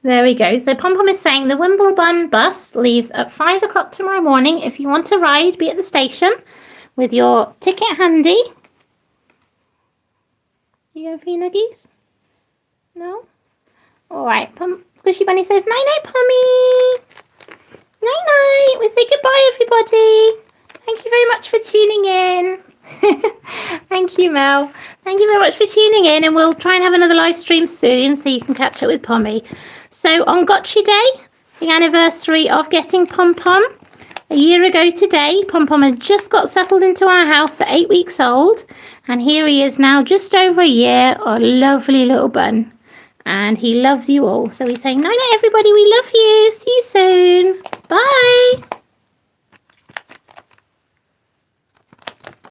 There we go. So PomPom is saying the Wimbledon bus leaves at 5 o'clock tomorrow morning. If you want to ride, be at the station with your ticket handy. You going for your nuggies? No? All right. Squishy Bunny says, night-night, Pummy. Night-night. We say goodbye, everybody. Thank you very much for tuning in. Thank you, Mel. Thank you very much for tuning in, and we'll try and have another live stream soon so you can catch up with Pummy. So on Gotcha Day, the anniversary of getting PomPom, A year ago today, PomPom had just got settled into our house at 8 weeks old. And here he is now, just over a year, a lovely little bun. And he loves you all. So he's saying, night, everybody, we love you. See you soon. Bye.